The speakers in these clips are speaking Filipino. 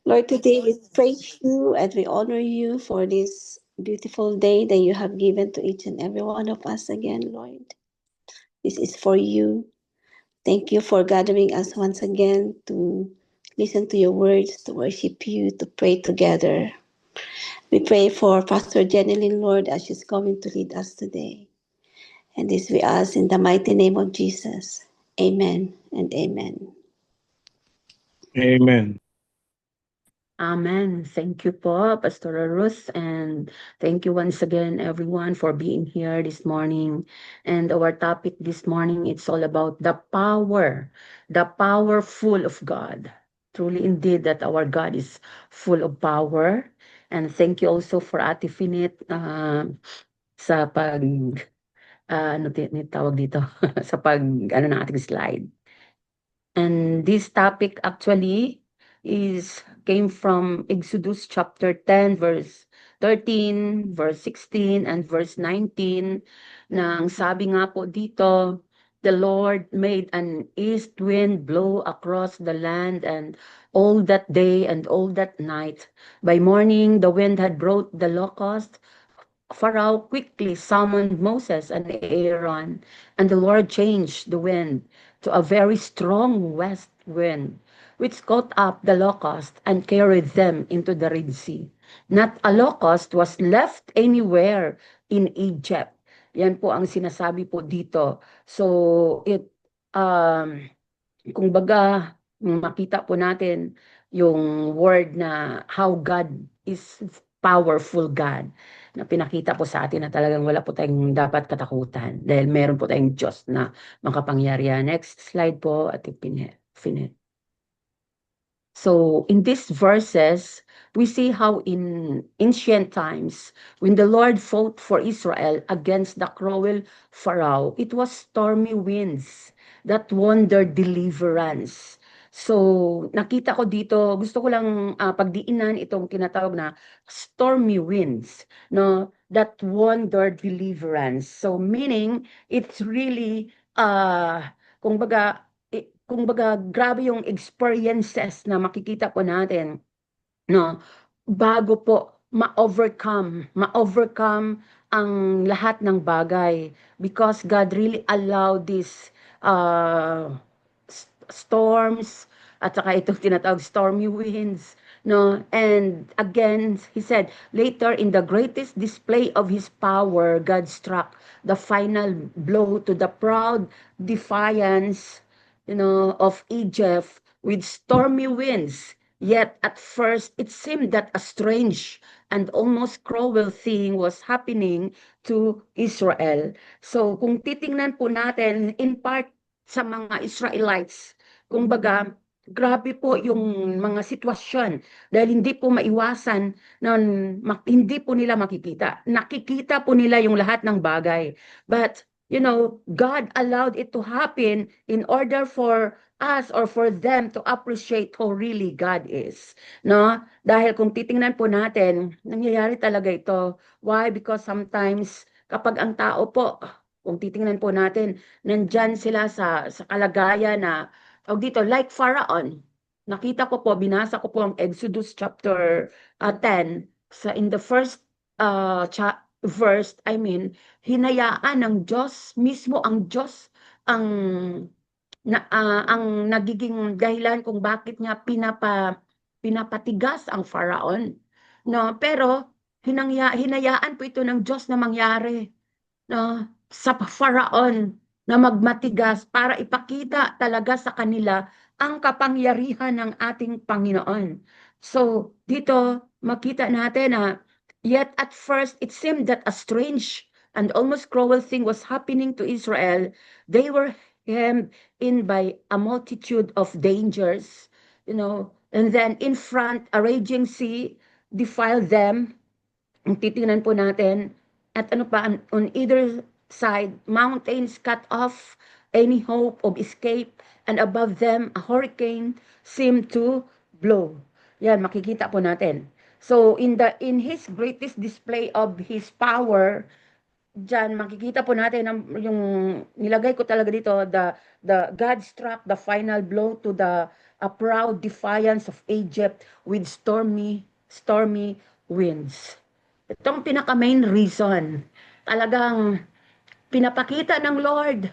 Lord, today we praise you and we honor you for this beautiful day that you have given to each and every one of us again, Lord. This is for you. Thank you for gathering us once again to listen to your words, to worship you, to pray together. We pray for Pastor Jenny, Lord, as she's going to lead us today. And this we ask in the mighty name of Jesus. Amen and amen. Amen. Amen. Thank you po, Pastor Ruth, and thank you once again, everyone, for being here this morning. And our topic this morning, it's all about the powerful of God. Truly indeed that our God is full of power. And thank you also for Ate Finit sa pag, tawag dito, sa pag, ng ating slide. And this topic actually is came from Exodus chapter 10 verse 13, verse 16 and verse 19 nang sabi nga po dito, the Lord made an east wind blow across the land and all that day and all that night. By morning the wind had brought the locust. Pharaoh quickly summoned Moses and Aaron, and the Lord changed the wind to a very strong west wind, which caught up the locust and carried them into the Red Sea. Not a locust was left anywhere in Egypt. Yan po ang sinasabi po dito. So, kung baga, makita po natin yung word na how God is powerful God na pinakita po sa atin na talagang wala po tayong dapat katakutan dahil meron po tayong Diyos na makapangyarihan. Next slide po at Finet. So in these verses, we see how in ancient times, when the Lord fought for Israel against the cruel Pharaoh, it was stormy winds that won their deliverance. So nakita ko dito, gusto ko lang pagdiinan itong tinatawag na stormy winds, no, that won their deliverance. So meaning, it's really, kung baga, grabe yung experiences na makikita po natin, no? Bago po ma-overcome ang lahat ng bagay because God really allowed these storms at saka itong tinatawag stormy winds, no? And again, he said, later in the greatest display of his power, God struck the final blow to the proud defiance, of Egypt with stormy winds. Yet at first, it seemed that a strange and almost cruel thing was happening to Israel. So kung titingnan po natin, in part sa mga Israelites, kumbaga, grabe po yung mga sitwasyon dahil hindi po maiwasan na hindi po nila makikita. Nakikita po nila yung lahat ng bagay. But God allowed it to happen in order for us or for them to appreciate how really God is. No? Dahil kung titingnan po natin, nangyayari talaga ito. Why? Because sometimes kapag ang tao po, kung titingnan po natin, nandyan sila sa kalagayan na, dito, like Pharaon. Nakita ko po, binasa ko po ang Exodus chapter 10. In the first verse, hinayaan ng Diyos, mismo ang Diyos, ang nagiging dahilan kung bakit niya pinapatigas ang Pharaon. No, pero hinayaan po ito ng Diyos na mangyari, no, sa Pharaon na magmatigas para ipakita talaga sa kanila ang kapangyarihan ng ating Panginoon. So, dito makita natin na yet at first it seemed that a strange and almost cruel thing was happening to Israel. They were hemmed in by a multitude of dangers, and then in front, a raging sea defiled them. Ang titingnan po natin, at on either side, mountains cut off any hope of escape, and above them, a hurricane seemed to blow. Yan, makikita po natin. So, in his greatest display of his power, dyan, makikita po natin yung nilagay ko talaga dito, the God struck the final blow to the a proud defiance of Egypt with stormy winds. Itong pinaka-main reason, talagang pinapakita ng Lord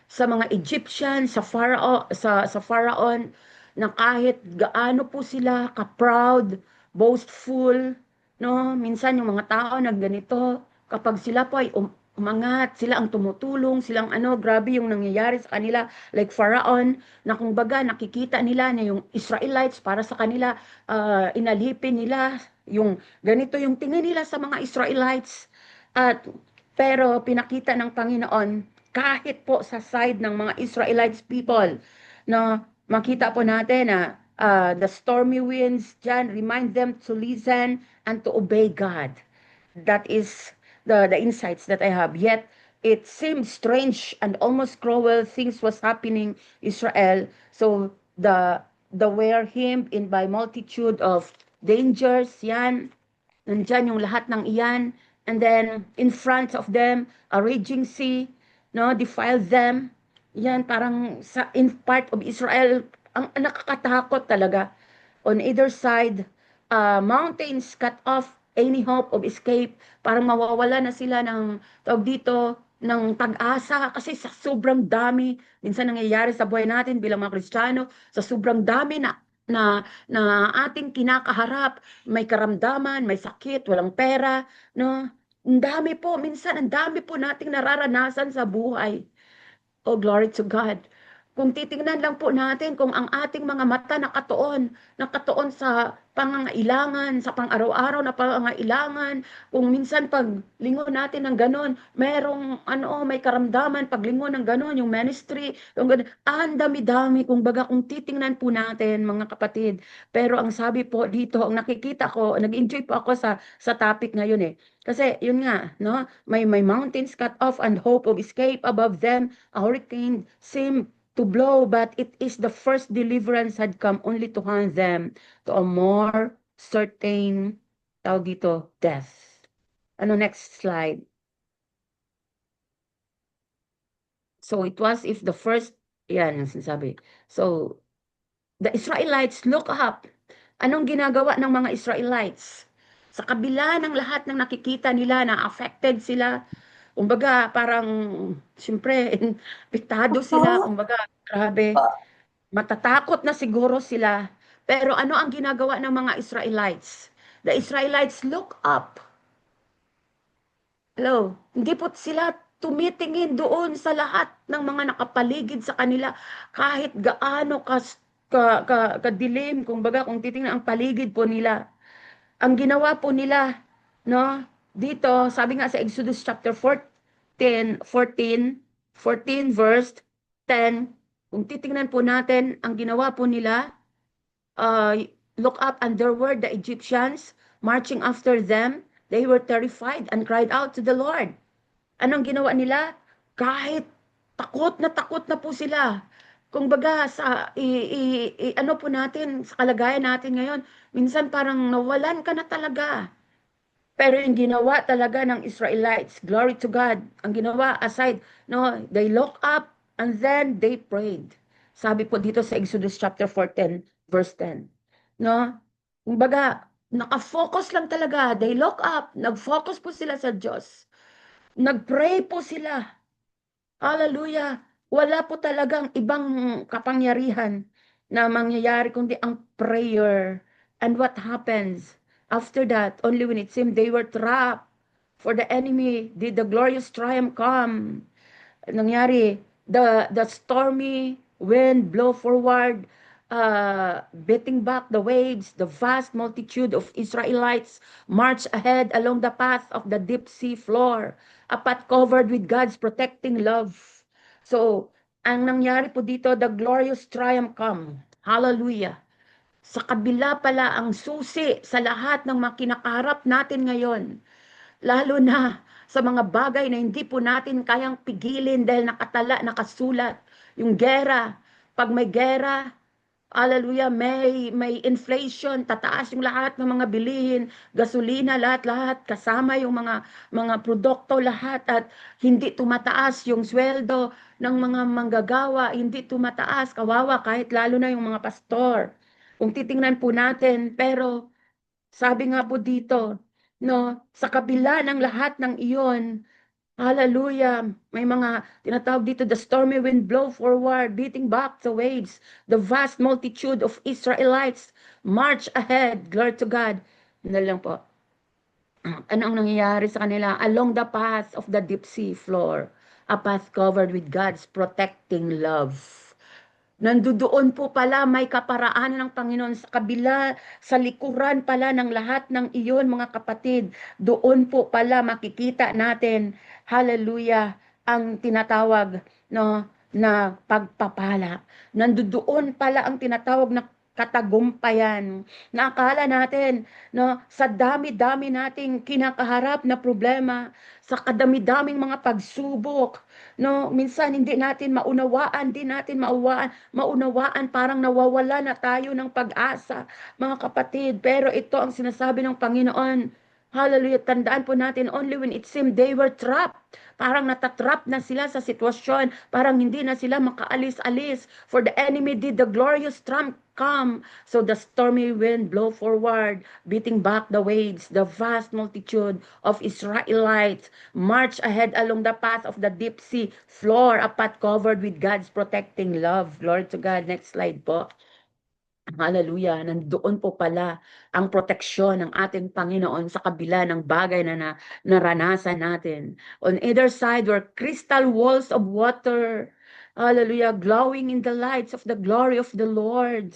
sa mga Egyptian, sa Pharaon na kahit gaano po sila ka-proud, boastful, no? Minsan yung mga tao na ganito, kapag sila po ay umangat, sila ang tumutulong, silang grabe yung nangyayari sa kanila, like Pharaon, na kung baga nakikita nila na yung Israelites para sa kanila, inalipin nila, yung ganito yung tingin nila sa mga Israelites, at pero pinakita ng Panginoon, kahit po sa side ng mga Israelites people, no, makita po natin na the stormy winds dyan, remind them to listen and to obey God. That is the insights that I have. Yet, it seemed strange and almost cruel things was happening Israel. So, the were hemmed in by multitude of dangers, yan, nandyan yung lahat ng iyan. And then, in front of them, a raging sea, no, defiled them. Yan, parang in part of Israel, ang nakakatakot talaga. On either side, mountains cut off any hope of escape. Parang mawawala na sila ng, tawag dito, ng pag-asa kasi sa sobrang dami, minsan nangyayari sa buhay natin bilang mga Kristiyano, sa sobrang dami na ating kinakaharap, may karamdaman, may sakit, walang pera, no? Ang dami po, minsan ang dami po nating nararanasan sa buhay. Oh, glory to God. Kung titingnan lang po natin kung ang ating mga mata nakatuon sa pangangailangan, sa pang-araw-araw na pangangailangan, kung minsan pag lingon natin ng ganon, merong may karamdaman, pag lingon ng ganon, yung ministry, yung ganon, ang dami-dami, kung baga, kung titingnan po natin, mga kapatid. Pero ang sabi po dito, ang nakikita ko, nag-enjoy po ako sa topic ngayon eh. Kasi yun nga, no? May mountains cut off and hope of escape above them. A hurricane seemed to blow, but it is the first deliverance had come only to hand them to a more certain, tawag dito, death. Next slide. So it was if the first, yan yung sinasabi. So, the Israelites look up. Anong ginagawa ng mga Israelites? Sa kabila ng lahat ng nakikita nila na affected sila, kumbaga parang, siyempre, apektado sila, kumbaga, grabe, matatakot na siguro sila. Pero ano ang ginagawa ng mga Israelites? The Israelites look up. Hello, hindi po sila tumitingin doon sa lahat ng mga nakapaligid sa kanila kahit gaano kadilim, kumbaga kung titingnan ang paligid po nila. Ang ginawa po nila, no, dito, sabi nga sa Exodus chapter 14 verse 10, kung titingnan po natin, ang ginawa po nila, look up, and there were the Egyptians marching after them. They were terrified and cried out to the Lord. Anong ginawa nila? Kahit takot na po sila. Kung baga, ano po natin, sa kalagayan natin ngayon, minsan parang nawalan ka na talaga. Pero yung ginawa talaga ng Israelites, glory to God, ang ginawa aside, no, they look up and then they prayed. Sabi po dito sa Exodus chapter 14, verse 10. No? Kumbaga, nakafocus lang talaga. They look up, nag-focus po sila sa Diyos. Nag-pray po sila. Hallelujah. Wala po talagang ibang kapangyarihan na mangyayari kundi ang prayer. And what happens? After that, only when it seemed they were trapped for the enemy, did the glorious triumph come. Nangyari, the stormy wind blow forward, beating back the waves, the vast multitude of Israelites marched ahead along the path of the deep sea floor, a path covered with God's protecting love. So, ang nangyari po dito, the glorious triumph come. Hallelujah. Sa kabila pala ang susi sa lahat ng mga kinakaharap natin ngayon, lalo na sa mga bagay na hindi po natin kayang pigilin dahil nakasulat. Yung gera, pag may gera, Hallelujah, may inflation, tataas yung lahat ng mga bilihin, gasolina, lahat-lahat, kasama yung mga produkto lahat at hindi tumataas yung sweldo ng mga manggagawa, hindi tumataas, kawawa kahit lalo na yung mga pastor. Kung titingnan po natin, pero sabi nga po dito, no, sa kabila ng lahat ng iyon, hallelujah. May mga tinatawag dito, the stormy wind blow forward, beating back the waves. The vast multitude of Israelites march ahead. Glory to God. Ano lang po. Ano ang nangyayari sa kanila? Along the path of the deep sea floor, a path covered with God's protecting love. Nandoon po pala may kaparaanan ng Panginoon sa kabila, sa likuran pala ng lahat ng iyon mga kapatid. Doon po pala makikita natin, hallelujah, ang tinatawag no, na pagpapala. Nandoon pala ang tinatawag na katagumpayan. Naakala natin no, sa dami-dami nating kinakaharap na problema, sa kadami-daming mga pagsubok, no, minsan hindi natin maunawaan, hindi natin maunawaan, parang nawawala na tayo ng pag-asa, mga kapatid. Pero ito ang sinasabi ng Panginoon. Hallelujah. Tandaan po natin, only when it seemed they were trapped. Parang natatrap na sila sa sitwasyon. Parang hindi na sila makaalis-alis. For the enemy did the glorious trump come. So the stormy wind blow forward, beating back the waves. The vast multitude of Israelites march ahead along the path of the deep sea floor, a path covered with God's protecting love. Glory to God. Next slide po. Hallelujah. Nandoon po pala ang proteksyon ng ating Panginoon sa kabila ng bagay na naranasan natin. On either side were crystal walls of water. Hallelujah. Glowing in the lights of the glory of the Lord.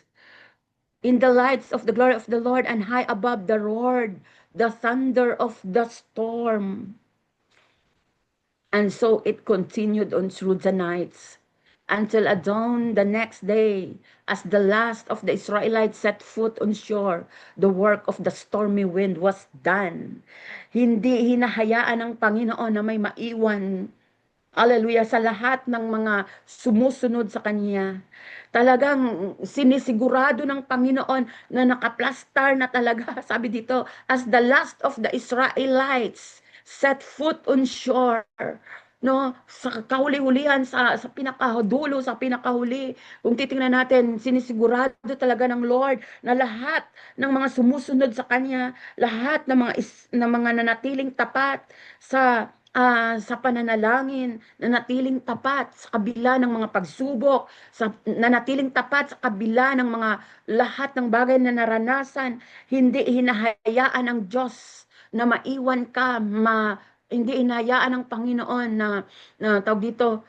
In the lights of the glory of the Lord, and high above the roar, the thunder of the storm. And so it continued on through the nights until at dawn the next day, as the last of the Israelites set foot on shore, the work of the stormy wind was done. Hindi hinahayaan ng Panginoon na may maiwan, hallelujah, sa lahat ng mga sumusunod sa Kanya. Talagang sinisigurado ng Panginoon na nakaplastar na talaga, sabi dito, as the last of the Israelites set foot on shore, no, sa kahuli-hulihan, sa pinakadulo, sa pinakahuli. Kung titingnan natin, sinisigurado talaga ng Lord na lahat ng mga sumusunod sa Kanya, lahat ng mga nanatiling tapat sa pananalangin, nanatiling tapat sa kabila ng mga pagsubok, nanatiling tapat sa kabila ng mga lahat ng bagay na naranasan, hindi hinahayaan ng Diyos na maiwan ka, hindi hinahayaan ng Panginoon na tawag dito,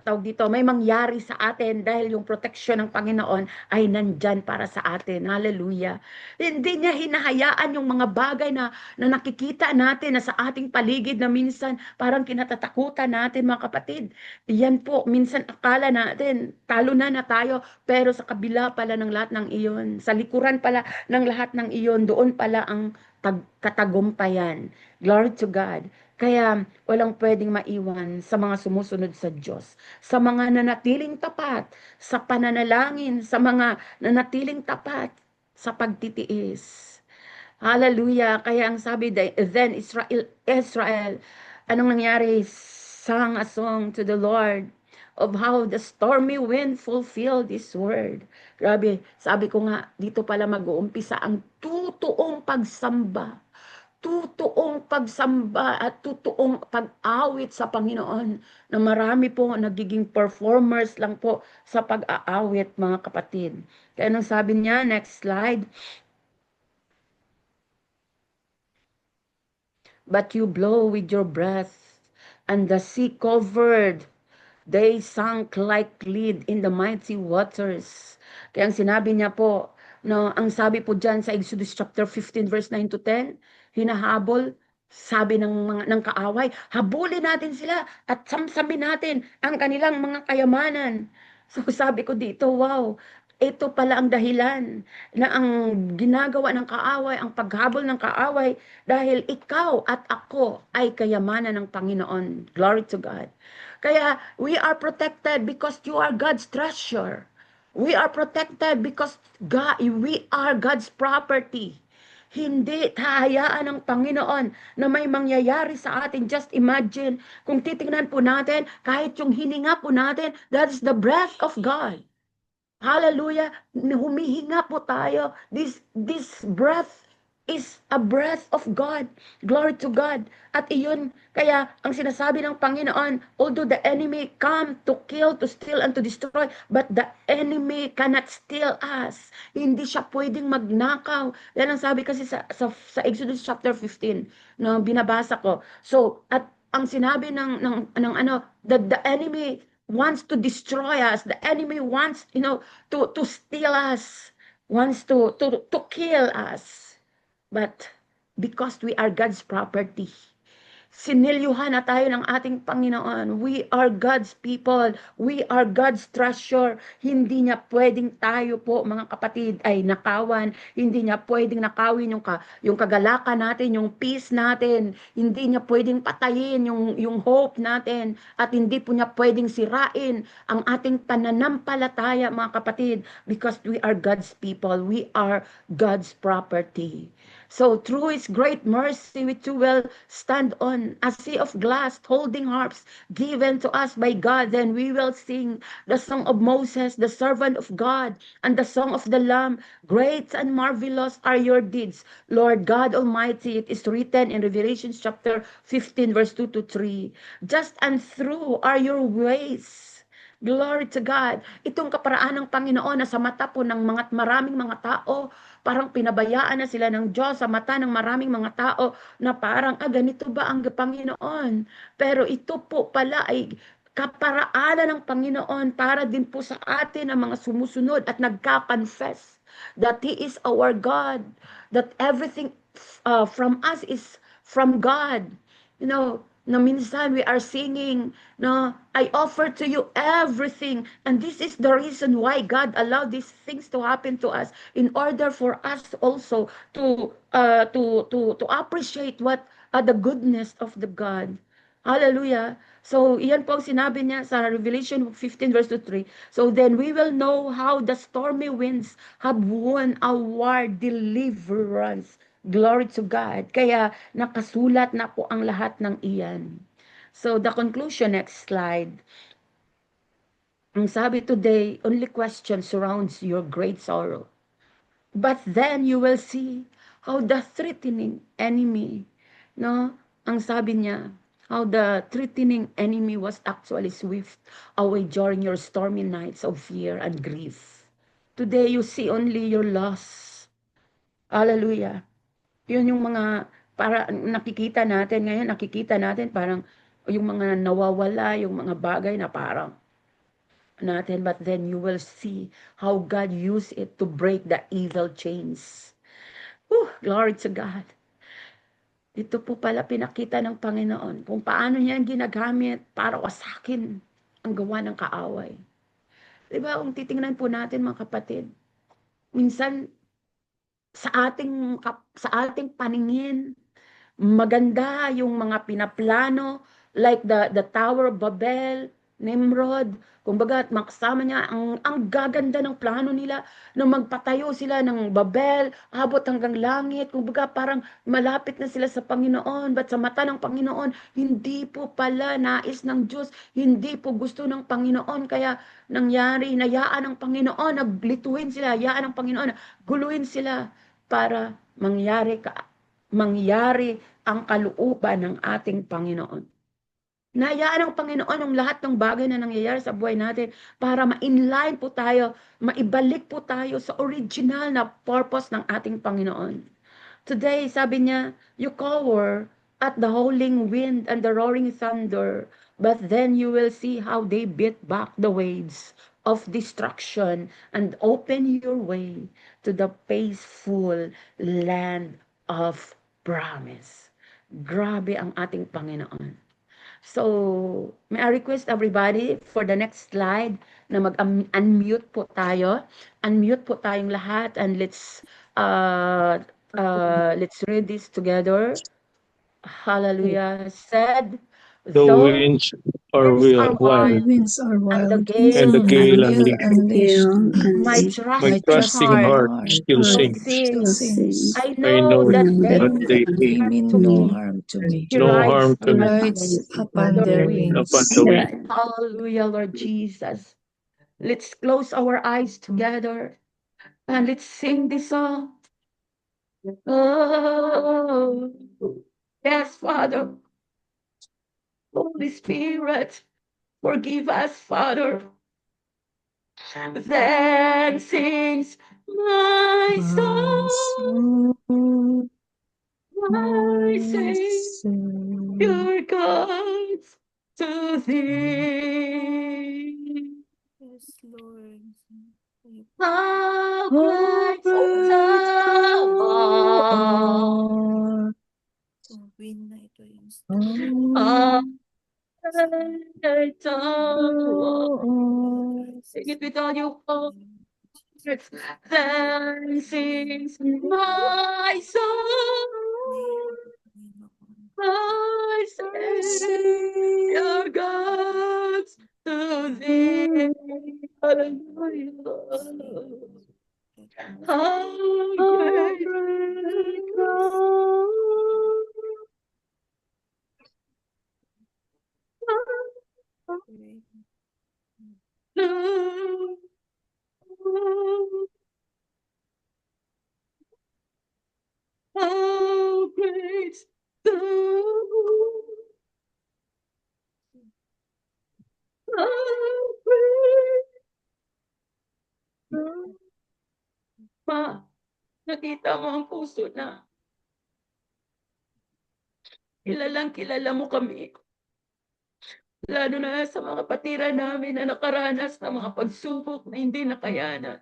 tawag dito, may mangyari sa atin dahil yung proteksyon ng Panginoon ay nandyan para sa atin. Hallelujah. Hindi niya hinahayaan yung mga bagay na nakikita natin na sa ating paligid na minsan parang kinatatakutan natin, mga kapatid. Yan po, minsan akala natin talo na tayo, pero sa kabila pala ng lahat ng iyon, sa likuran pala ng lahat ng iyon, doon pala ang katagumpayan. Glory to God. Kaya walang pwedeng maiwan sa mga sumusunod sa Diyos, sa mga nanatiling tapat sa pananalangin, sa mga nanatiling tapat sa pagtitiis. Hallelujah. Kaya ang sabi, then Israel, anong nangyari? Sang a song to the Lord of how the stormy wind fulfilled His word. Grabe, sabi ko nga, dito pala mag-uumpisa ang totoong pagsamba, at totoong pag-awit sa Panginoon, na marami po nagiging performers lang po sa pag-aawit, mga kapatid. Kaya anong sabi niya, next slide, but you blow with your breath, and the sea covered. They sank like lead in the mighty waters. Kaya ang sinabi niya po, no, ang sabi po dyan sa Exodus chapter 15 verse 9 to 10, hinahabol, sabi ng kaaway, habulin natin sila at samsamin natin ang kanilang mga kayamanan. So sabi ko dito, wow, ito pala ang dahilan na ang ginagawa ng kaaway, ang paghabol ng kaaway, dahil ikaw at ako ay kayamanan ng Panginoon. Glory to God. Kaya we are protected because you are God's treasure. We are protected because we are God's property. Hindi hahayaan ng Panginoon na may mangyayari sa atin. Just imagine, kung titingnan po natin, kahit yung hininga po natin, that is the breath of God. Hallelujah. Humihinga po tayo. This breath is a breath of God. Glory to God. At iyon, kaya ang sinasabi ng Panginoon, although the enemy come to kill, to steal, and to destroy, but the enemy cannot steal us. Hindi siya pwedeng magnakaw. Yan ang sabi kasi sa Exodus chapter 15, no, binabasa ko. So, at ang sinabi ng ano, the enemy wants to destroy us. The enemy wants, to steal us, wants to kill us. But because we are God's property, sinilyuhan na tayo ng ating Panginoon. We are God's people. We are God's treasure. Hindi niya pwedeng tayo po, mga kapatid, ay nakawan. Hindi niya pwedeng nakawin yung kagalakan natin, yung peace natin. Hindi niya pwedeng patayin yung hope natin. At hindi po niya pwedeng sirain ang ating pananampalataya, mga kapatid, because we are God's people. We are God's property. So through His great mercy, we too will stand on a sea of glass, holding harps given to us by God. Then we will sing the song of Moses, the servant of God, and the song of the Lamb. Great and marvelous are your deeds, Lord God Almighty. It is written in Revelation chapter 15, verse 2 to 3. Just and true are your ways. Glory to God. Itong kaparaan ng Panginoon na sa mata po ng maraming mga tao, parang pinabayaan na sila ng Diyos sa mata ng maraming mga tao na parang, ganito ba ang Panginoon? Pero ito po pala ay kaparaanan ng Panginoon para din po sa atin ang mga sumusunod at nagka-confess that He is our God, that everything from us is from God. Na minsan we are singing, no, I offer to you everything. And this is the reason why God allowed these things to happen to us in order for us also to appreciate what the goodness of the God. Hallelujah. So, iyan po ang sinabi niya sa Revelation 15 verse 2-3. So, then we will know how the stormy winds have won our deliverance. Glory to God. Kaya nakasulat na po ang lahat ng iyan. So, the conclusion, next slide. Ang sabi today, only question surrounds your great sorrow. But then you will see how the threatening enemy, no? Ang sabi niya, how the threatening enemy was actually swift away during your stormy nights of fear and grief. Today you see only your loss. Hallelujah. Yun yung mga, para nakikita natin parang yung mga nawawala, yung mga bagay na parang natin, but then you will see how God used it to break the evil chains. Glory to God. Dito po pala pinakita ng Panginoon kung paano niya ginagamit para wasakin ang gawa ng kaaway. Diba, kung titingnan po natin mga kapatid, minsan sa ating paningin, maganda yung mga pinaplano, like the Tower of Babel, Nimrod, kumbaga makasama niya, ang gaganda ng plano nila na magpatayo sila ng Babel, abot hanggang langit, kumbaga parang malapit na sila sa Panginoon, but sa mata ng Panginoon, hindi po pala nais ng Diyos, hindi po gusto ng Panginoon, kaya nangyari, hinayaan ng Panginoon, naglituhin sila, hayaan ng Panginoon, guluhin sila para mangyari ang kalooban ng ating Panginoon. Nahayaan ng Panginoon ang lahat ng bagay na nangyayari sa buhay natin para ma-inline po tayo, maibalik po tayo sa original na purpose ng ating Panginoon. Today, sabi niya, you cower at the howling wind and the roaring thunder, but then you will see how they beat back the waves of destruction and open your way to the peaceful land of promise. Grabe ang ating Panginoon. So, may I request everybody for the next slide na mag-unmute po tayo. Unmute po tayong lahat and let's read this together. Hallelujah. Said, The winds are wild, winds are and the wild, and the gale gale unleashed. unleashed. My Unleashed. My trusting trusting heart heart Heart still still sings. Still sings. sings. sings. I I know know that That that they they He mean mean mean to no me. harm to me. He no rides harm to me Rides upon the their wings. upon wings. the wind. Hallelujah, Lord Jesus. Let's close our eyes together and let's sing this song. Oh, yes, Father. Holy Spirit, forgive us, Father. Then sings my My soul, soul, my my soul. Savior God, to thee. Yes, Lord. How How great great thou thou art. art. Oh, win na ito yung How Oh, great thou art. oh, Sing it with all your heart. Then sings my soul, my Savior God, to thee. Hallelujah. How how great great thou thou art. How great thou art. How great. Ma, nakita mo ang puso na kilalang kilala mo kami. Lalo na sa mga patira namin na nakaranas ng mga pagsubok na hindi nakayanan.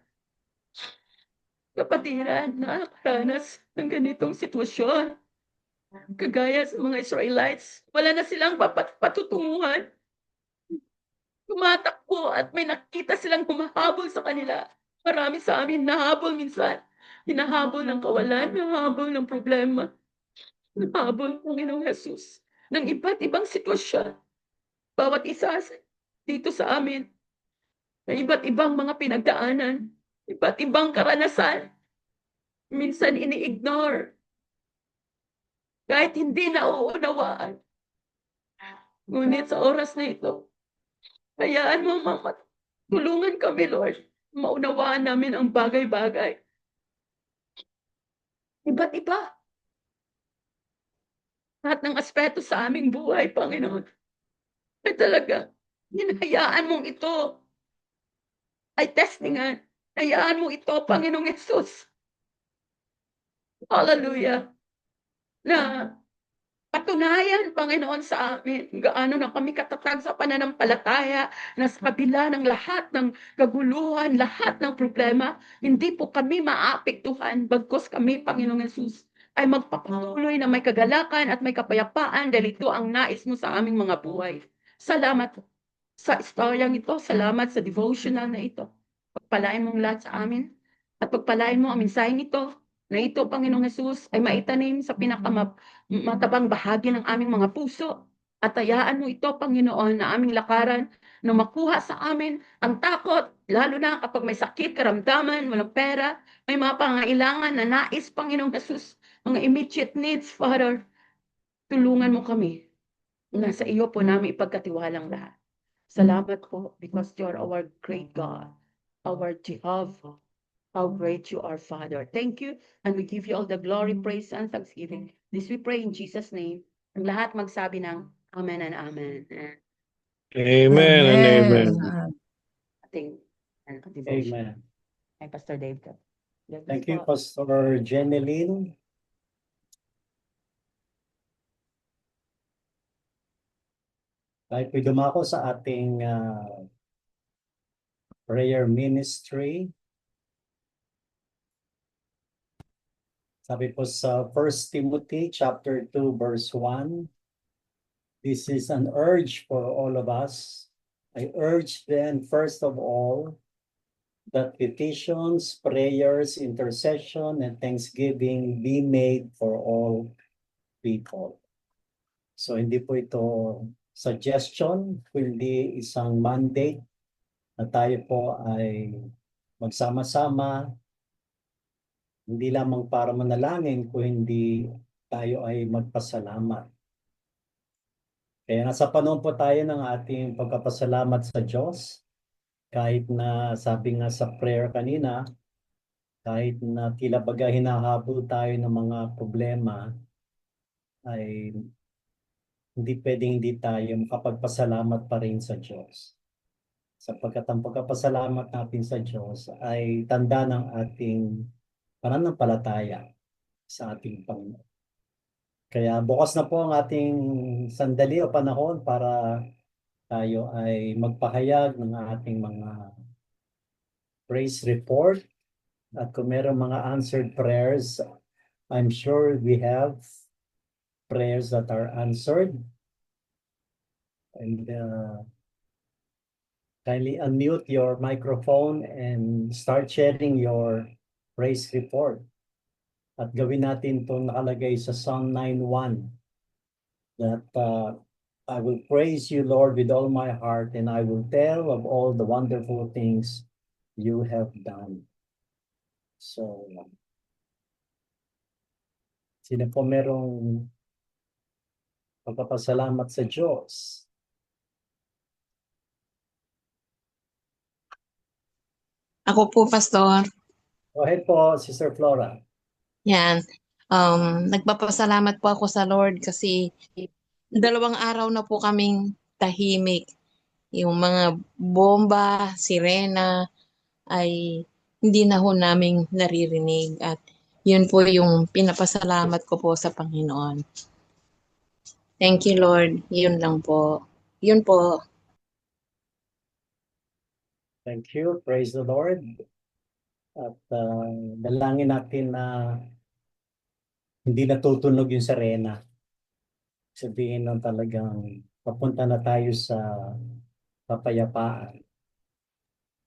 Kapatiran na nakaranas ng ganitong sitwasyon. Kagaya sa mga Israelites, wala na silang patutunguhan. Tumatakbo at may nakita silang humahabol sa kanila. Marami sa amin nahabol minsan. Hinahabol ng kawalan, nahabol ng problema, nahabol ng Panginoong Jesus ng iba't ibang sitwasyon. Bawat isa dito sa amin, may iba't ibang mga pinagdaanan, iba't ibang karanasan. Minsan ini-ignore, kahit hindi nauunawaan. Ngunit sa oras na ito, hayaan mo, Mama, tulungan kami, Lord. Maunawaan namin ang bagay-bagay. Iba't iba. Lahat ng aspeto sa aming buhay, Panginoon. Ay talaga, hinahayaan mong ito ay testingan. Hayaan mo ito, Panginoong Yesus. Hallelujah. Na patunayan, Panginoon, sa amin kung gaano na kami katatag sa pananampalataya na sa kabila ng lahat ng kaguluhan, lahat ng problema, hindi po kami maapektuhan bagkus kami, Panginoong Yesus, ay magpapatuloy na may kagalakan at may kapayapaan dahil ito ang nais mo sa aming mga buhay. Salamat sa istoryang ito. Salamat sa devotional na ito. Pagpalain mong lahat sa amin at pagpalain mo ang mensaheng ito na ito, Panginoong Yesus, ay maitanim sa pinakamatabang bahagi ng aming mga puso at hayaan mo ito, Panginoon, na aming lakaran na makuha sa amin ang takot, lalo na kapag may sakit, karamdaman, walang pera, may mga pangailangan na nais, Panginoong Jesus, mga immediate needs, Father, tulungan mo kami. Nasa iyo po namin ipagkatiwalang lahat. Salamat po because you're our great God, our Jehovah. How great you are, Father. Thank you, and we give you all the glory, praise, and thanksgiving. This we pray in Jesus' name. Ang lahat magsabi ng Amen and Amen. Amen and amen. Ating devotion. Amen. Ay, Pastor Dave. Thank you, Pastor Jeneline. Kahit may dumako sa ating prayer ministry. Sabi po sa 1 Timothy chapter 2 verse 1, this is an urge for all of us. I urge then first of all that petitions, prayers, intercession, and thanksgiving be made for all people. So hindi po ito suggestion, kundi isang mandate na tayo po ay magsama-sama, hindi lamang para manalangin, kung hindi tayo ay magpasalamat. Kaya nasa panahon po tayo ng ating pagpapasalamat sa Diyos, kahit na sabi nga sa prayer kanina, kahit na tila baga hinahabol tayo ng mga problema, ay hindi pwedeng hindi tayo makapagpasalamat pa rin sa Diyos. Sapagkat ang pagpapasalamat natin sa Diyos ay tanda ng ating pananampalataya sa ating Panginoon. Kaya bukas na po ang ating sandali o panahon para tayo ay magpahayag ng ating mga praise report. At kung meron mga answered prayers, I'm sure we have prayers that are answered. And kindly unmute your microphone and start sharing your praise report. At gawin natin itong nakalagay sa Psalm 9:1 that I will praise you, Lord, with all my heart, and I will tell of all the wonderful things you have done. So, sino po merong pagpapasalamat sa Diyos? Ako po, Pastor. Go ahead po, Sister Flora. Yan. Nagpapasalamat po ako sa Lord kasi 2 araw na po kaming tahimik. Yung mga bomba, sirena ay hindi na ho naming naririnig at yun po yung pinapasalamat ko po sa Panginoon. Thank you, Lord. Yun lang po. Yun po. Thank you. Praise the Lord. At dalangin natin na hindi natutunog yung sirena. Sabihin ng talagang papunta na tayo sa kapayapaan.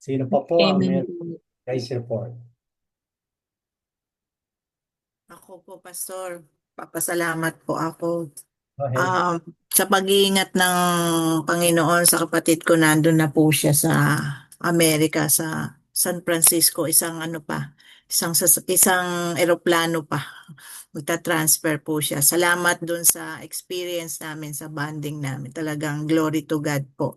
Sino pa po ang Amen. may praise report? Ako po, Pastor. Papasalamat po ako. Go ahead. Sa pag-iingat ng Panginoon sa kapatid ko, nandun na po siya sa Amerika, sa San Francisco, isang eroplano pa. Magta-transfer po siya. Salamat dun sa experience namin, sa bonding namin. Talagang glory to God po.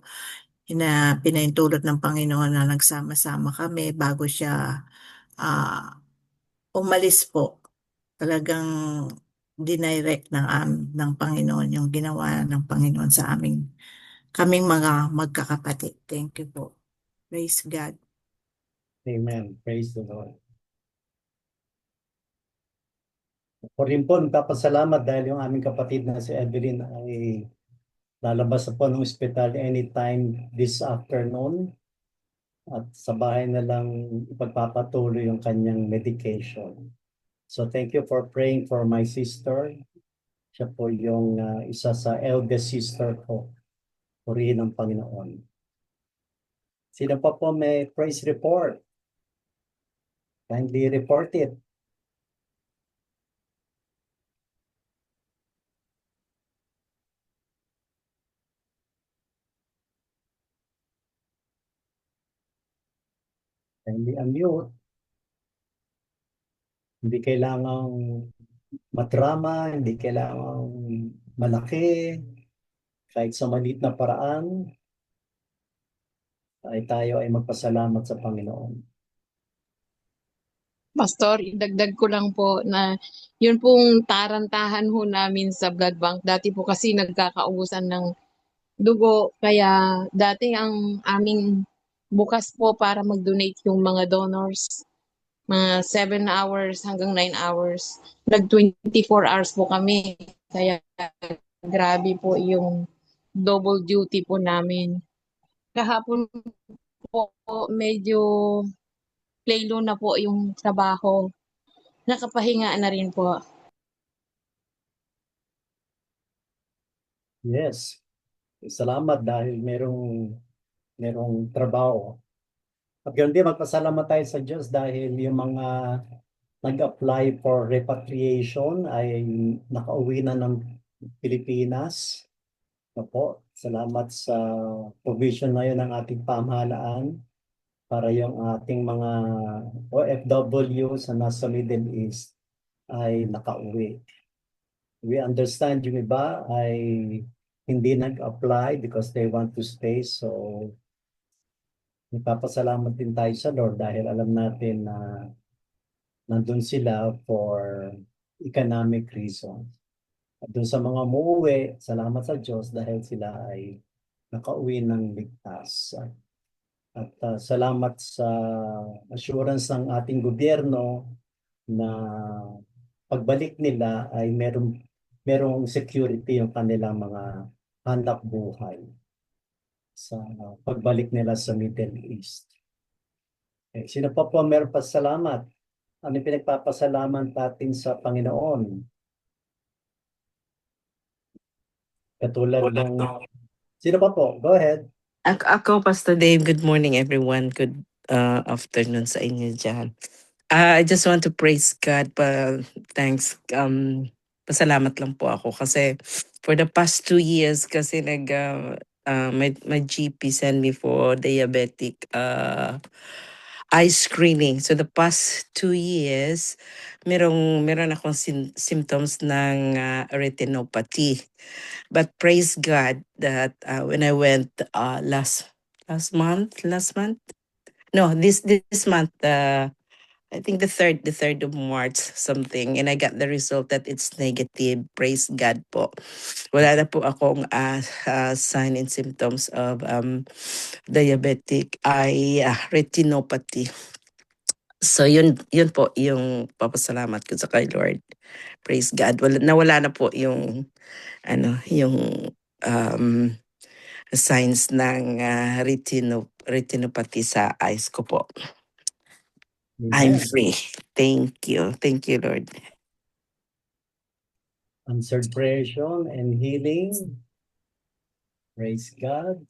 Pinaintulot ng Panginoon na nagsama-sama kami bago siya umalis po. Talagang dinirect ng Panginoon yung ginawa ng Panginoon sa kaming mga magkakapatid. Thank you po. Praise God. Amen. Praise the Lord. Ako rin po, nagpapasalamat dahil yung aming kapatid na si Evelyn ay lalabas na po ng ospital anytime this afternoon. At sa bahay na lang ipagpapatuloy yung kanyang medication. So thank you for praying for my sister. Siya po yung isa sa eldest sister ko. Purihin ng Panginoon. Sino pa po may praise report? Kindly report it. Kindly unmute. Hindi kailangang madrama, hindi kailangang malaki. Kahit sa maliit na paraan, ay tayo ay magpasalamat sa Panginoon. Pastor, idagdag ko lang po na yun pong tarantahan ho namin sa blood bank. Dati po kasi nagkakaubusan ng dugo. Kaya dati ang aming bukas po para mag-donate yung mga donors. Mga 7 hours hanggang 9 hours. Nag-24 hours po kami. Kaya grabe po yung double duty po namin. Kahapon po medyo playlo na po yung trabaho. Nakapahinga na rin po. Yes. Salamat dahil merong trabaho. At ganun din, magpasalamat tayo sa Diyos dahil yung mga nag-apply for repatriation ay nakauwi na ng Pilipinas. Opo, salamat sa provision na yun ng ating pamahalaan para yung ating mga OFW sa nasa Middle East ay nakauwi. We understand yung iba ay hindi nag-apply because they want to stay. So, nagpapasalamat din tayo sa Lord dahil alam natin na nandun sila for economic reasons. At dun sa mga umuwi, salamat sa Diyos dahil sila ay nakauwi ng ligtas. At salamat sa assurance ng ating gobyerno na pagbalik nila ay merong security yung kanilang mga hanap buhay sa pagbalik nila sa Middle East. Okay. Sino pa po meron pa salamat? Ano yung pinagpapasalamat natin sa Panginoon? Katulad ng... Sino pa po? Go ahead. Ako, Pastor Dave, good morning everyone. Good afternoon sa inyo dyan. I just want to praise God thanks. Pasalamat lang po ako kasi for the past 2 years kasi my GP sent me for diabetic eye screening. So the past 2 years, meron akong symptoms ng retinopathy. But praise God that when I went last month, no, this month, I think the third of March something, and I got the result that it's negative. Praise God po. Wala na po akong sign and symptoms of diabetic eye retinopathy. So yun po yung papasalamat ko sa kay Lord. Praise God. Nawala na po yung yung signs ng retinopathy sa eyes ko po. I'm free. Thank you. Thank you, Lord. Answered prayer and healing. Praise God.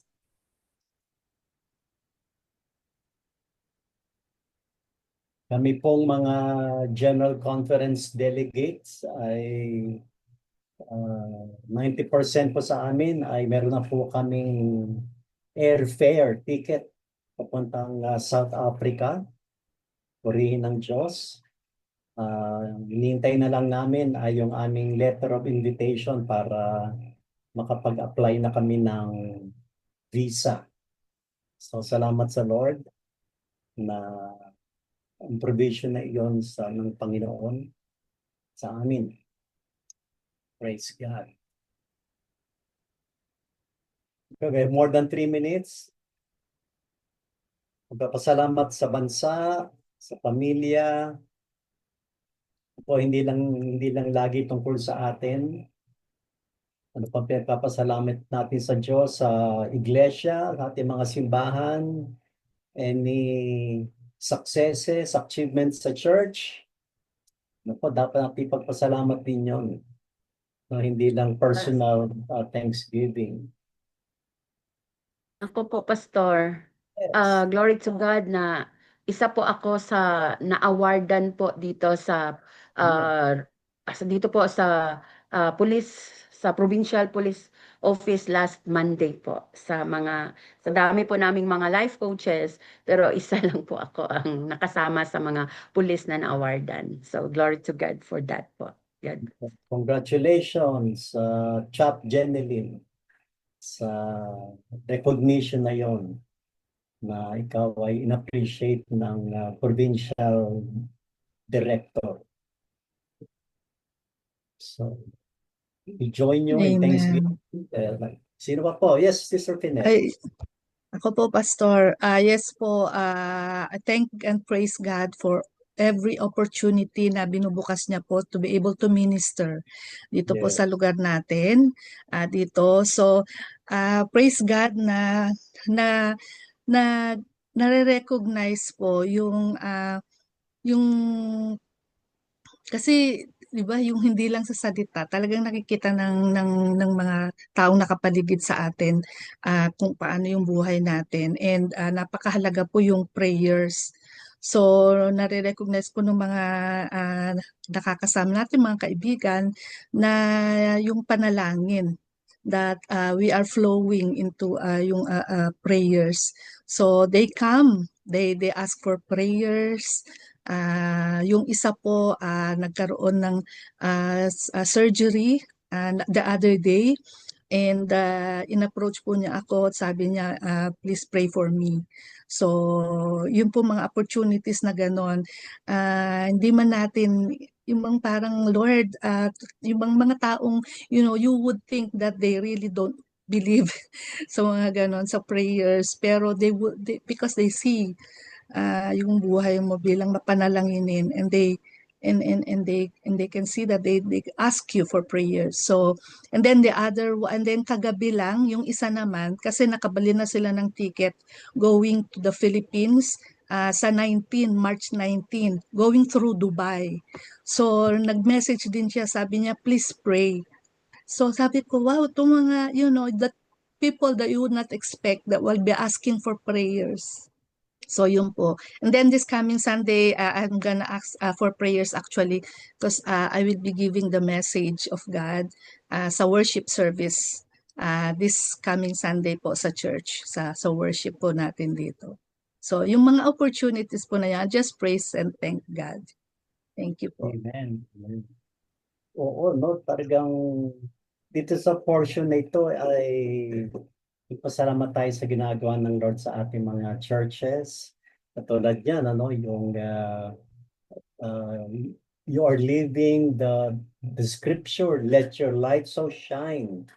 Kami pong mga General Conference delegates ay 90% po sa amin ay meron na po kaming airfare ticket papuntang South Africa. Purihin ng Diyos. Hinihintay na lang namin ay yung aming letter of invitation para makapag-apply na kami ng visa. So salamat sa Lord na ang provision na iyon ng Panginoon sa amin. Praise God. Okay, more than 3 minutes. Magpapasalamat sa bansa, sa pamilya. O hindi lang lagi tungkol sa atin. Ano pa pinagpapasalamat natin sa Diyos, sa iglesia, sa ating mga simbahan, any successes, achievements sa church. Ano po, dapat natin pagpasalamat din yun. No, hindi lang personal thanksgiving. Ako po, Pastor. Yes. Glory to God na isa po ako sa na-awardan po dito sa dito po sa police, sa Provincial Police Office last Monday po sa dami po naming mga life coaches, pero isa lang po ako ang nakasama sa mga police na na-awardan. So glory to God for that po. God. Congratulations, Chap Jeneline, sa recognition na yon na ikaw ay in-appreciate ng provincial director. So, we join you in Thanksgiving. Sino pa po? Yes, Sister Pinel. Ay, ako po, Pastor. Yes po, I thank and praise God for every opportunity na binubukas niya po to be able to minister dito po sa lugar natin. Dito. So, praise God na nare-recognize po yung kasi 'di ba yung hindi lang sa salita talagang nakikita ng mga taong nakapaligid sa atin kung paano yung buhay natin, and napakahalaga po yung prayers. So nare-recognize po ng mga nakakasama natin mga kaibigan na yung panalangin that we are flowing into yung prayers. So they come, they ask for prayers. Yung isa po nagkaroon ng surgery the other day, and in-approach po niya ako at sabi niya, please pray for me. So yun po mga opportunities na ganon. Hindi man natin yung mga parang Lord, yung mga taong you would think that they really don't believe sa mga ganon sa prayers, pero because they see yung buhay mo bilang mapanalanginin, and they can see that they ask you for prayers. So and then kagabi lang yung isa naman, kasi nakabili na sila ng ticket going to the Philippines sa March 19, going through Dubai. So nag-message din siya, sabi niya please pray. So sabi ko, wow, itong mga the people that you would not expect that will be asking for prayers. So yun po. And then this coming Sunday, I'm gonna ask for prayers actually, because I will be giving the message of God sa worship service this coming Sunday po sa church, sa worship po natin dito. So yung mga opportunities po na yan, just praise and thank God. Thank you po. Amen. Amen. Oo, no, talagang dito sa portion na ito ay ipasalamat tayo sa ginagawa ng Lord sa ating mga churches. Katulad yan, yung you are living the scripture, let your light so shine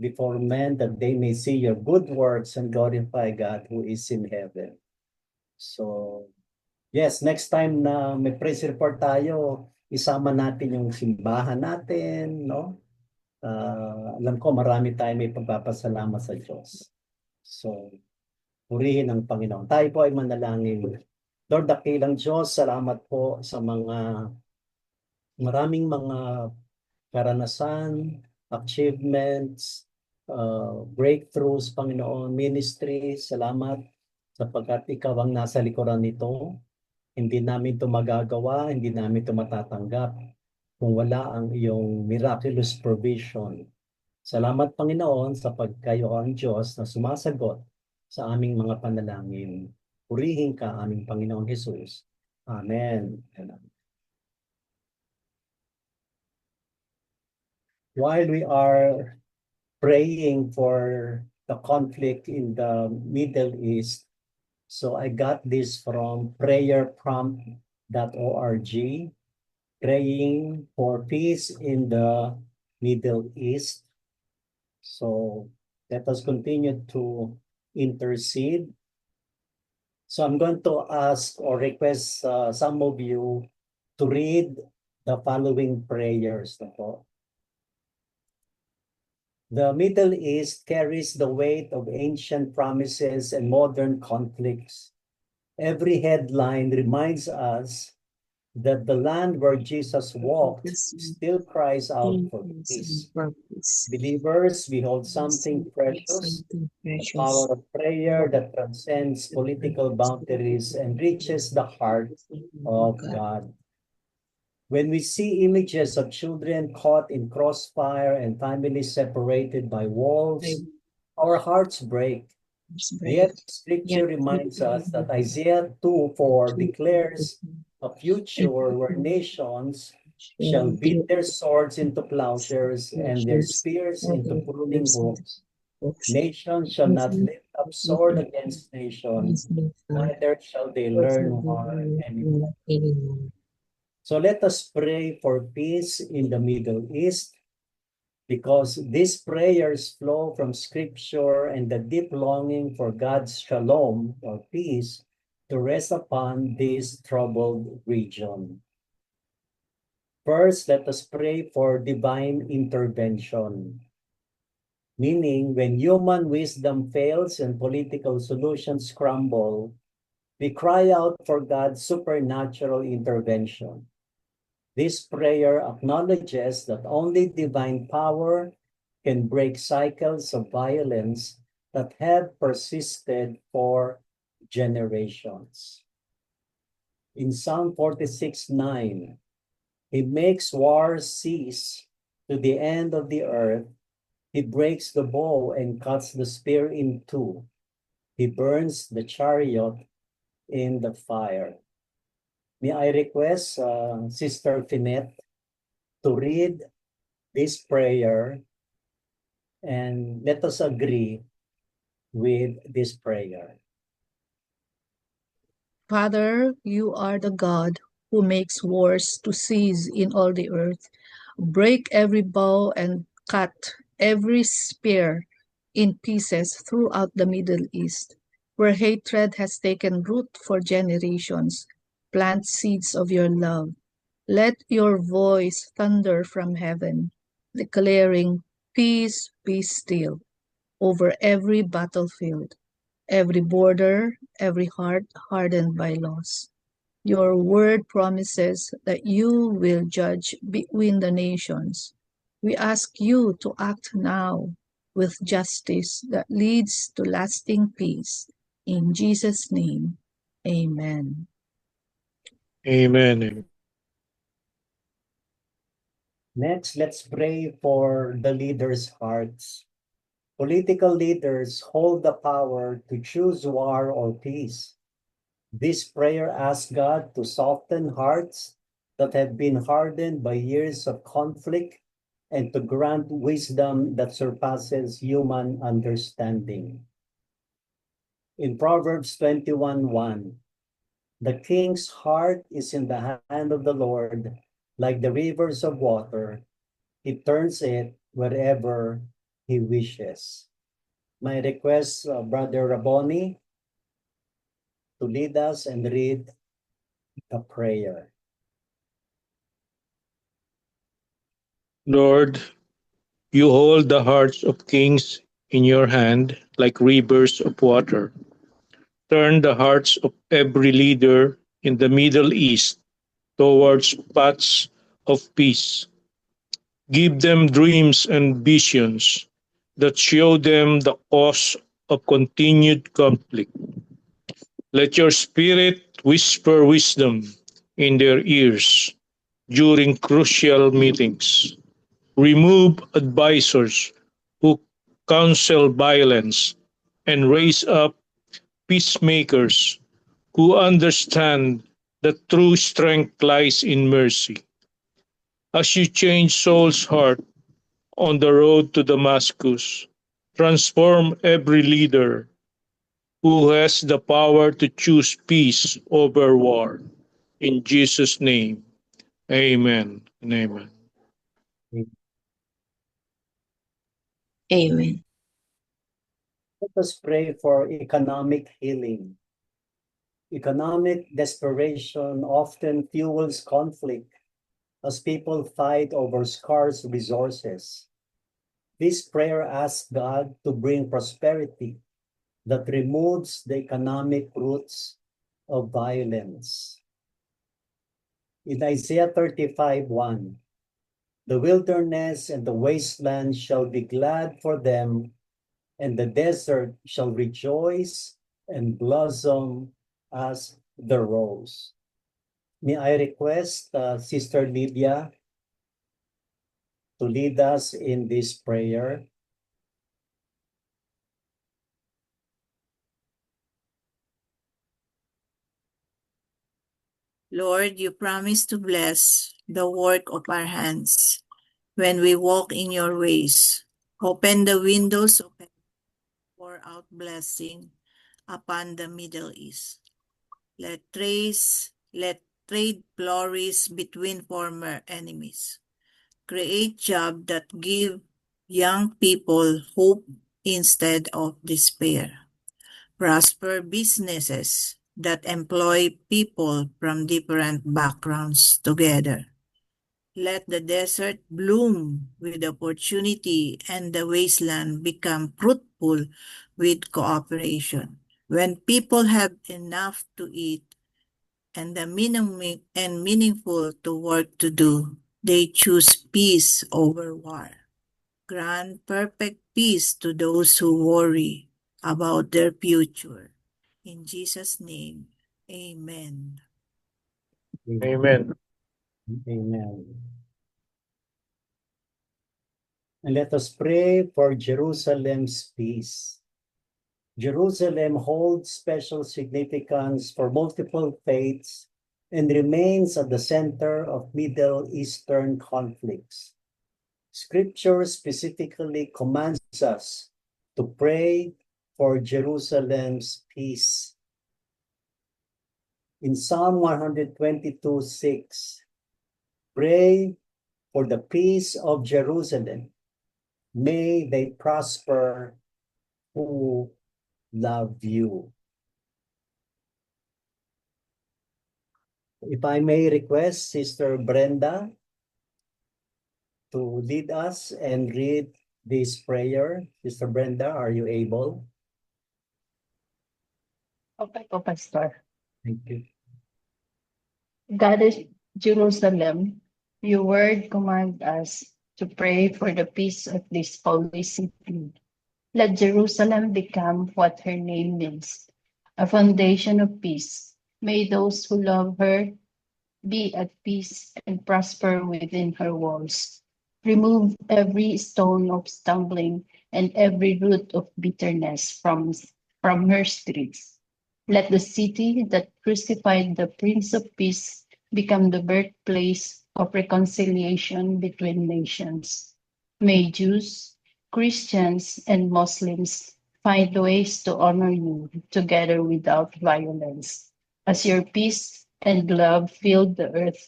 before men that they may see your good works and glorify God who is in heaven. So, yes, next time na may praise report tayo, isama natin yung simbahan natin, no? Alam ko marami tayo may pagpapasalamat sa Diyos. So, purihin ang Panginoon. Tayo po ay manalangin. Lord, dakilang Diyos, salamat po sa maraming mga karanasan, achievements, breakthroughs, Panginoon, ministry. Salamat sapagkat ikaw ang nasa likuran nito. Hindi namin ito magagawa, hindi namin ito matatanggap kung wala ang iyong miraculous provision. Salamat, Panginoon, sapagkat kayo ang Diyos na sumasagot sa aming mga panalangin. Purihin ka, aming Panginoong Jesus. Amen. While we are praying for the conflict in the Middle East, so I got this from prayerprompt.org, praying for peace in the Middle East. So let us continue to intercede. So I'm going to ask or request some of you to read the following prayers. The Middle East carries the weight of ancient promises and modern conflicts. Every headline reminds us that the land where Jesus walked still cries out for peace. Believers, behold something precious, the power of prayer that transcends political boundaries and reaches the heart of God. When we see images of children caught in crossfire and families separated by walls, our hearts break. Yet Scripture reminds us that Isaiah 2:4 declares a future where nations shall beat their swords into plowshares and their spears into pruning hooks. Nation shall not lift up sword against nation, neither shall they learn war anymore. So let us pray for peace in the Middle East, because these prayers flow from Scripture and the deep longing for God's shalom or peace to rest upon this troubled region. First, let us pray for divine intervention, meaning when human wisdom fails and political solutions crumble, we cry out for God's supernatural intervention. This prayer acknowledges that only divine power can break cycles of violence that have persisted for generations. In Psalm 46:9, He makes wars cease to the end of the earth. He breaks the bow and cuts the spear in two. He burns the chariot in the fire. May I request Sister Finette to read this prayer and let us agree with this prayer. Father, you are the God who makes wars to cease in all the earth. Break every bow and cut every spear in pieces throughout the Middle East, where hatred has taken root for generations. Plant seeds of your love. Let your voice thunder from heaven, declaring, "Peace, be still," over every battlefield, every border, every heart hardened by loss. Your word promises that you will judge between the nations. We ask you to act now with justice that leads to lasting peace. In Jesus' name, amen. Amen. Next, let's pray for the leaders' hearts. Political leaders hold the power to choose war or peace. This prayer asks God to soften hearts that have been hardened by years of conflict and to grant wisdom that surpasses human understanding. In Proverbs 21:1, the king's heart is in the hand of the Lord, like the rivers of water. He turns it wherever he wishes. My request, Brother Raboni, to lead us and read the prayer. Lord, you hold the hearts of kings in your hand like rivers of water. Turn the hearts of every leader in the Middle East towards paths of peace. Give them dreams and visions that show them the cause of continued conflict. Let your spirit whisper wisdom in their ears during crucial meetings. Remove advisors who counsel violence and raise up peacemakers who understand that true strength lies in mercy. As you change Saul's heart on the road to Damascus, transform every leader who has the power to choose peace over war. In Jesus' name, amen and amen. Amen. Let us pray for economic healing. Economic desperation often fuels conflict as people fight over scarce resources. This prayer asks God to bring prosperity that removes the economic roots of violence. In Isaiah 35:1, the wilderness and the wasteland shall be glad for them, and the desert shall rejoice and blossom as the rose. May I request Sister Lydia to lead us in this prayer. Lord, you promise to bless the work of our hands when we walk in your ways. Open the windows of heaven, pour out blessing upon the Middle East. Let trade flourish between former enemies. Create jobs that give young people hope instead of despair. Prosper businesses that employ people from different backgrounds together. Let the desert bloom with opportunity and the wasteland become fruitful with cooperation. When people have enough to eat and meaningful to work to do, they choose peace over war. Grant perfect peace to those who worry about their future. In Jesus' name, amen. Amen. Amen. And let us pray for Jerusalem's peace. Jerusalem holds special significance for multiple faiths and remains at the center of Middle Eastern conflicts. Scripture specifically commands us to pray for Jerusalem's peace. In Psalm 122:6, pray for the peace of Jerusalem. May they prosper who love you. If I may request Sister Brenda to lead us and read this prayer. Sister Brenda, are you able? Okay po, Pastor. Thank you. God is Jerusalem, your word command us to pray for the peace of this holy city. Let Jerusalem become what her name means, a foundation of peace. May those who love her be at peace and prosper within her walls. Remove every stone of stumbling and every root of bitterness from her streets. Let the city that crucified the Prince of Peace become the birthplace of reconciliation between nations. May Jews, Christians, and Muslims find ways to honor you together without violence. As your peace and love filled the earth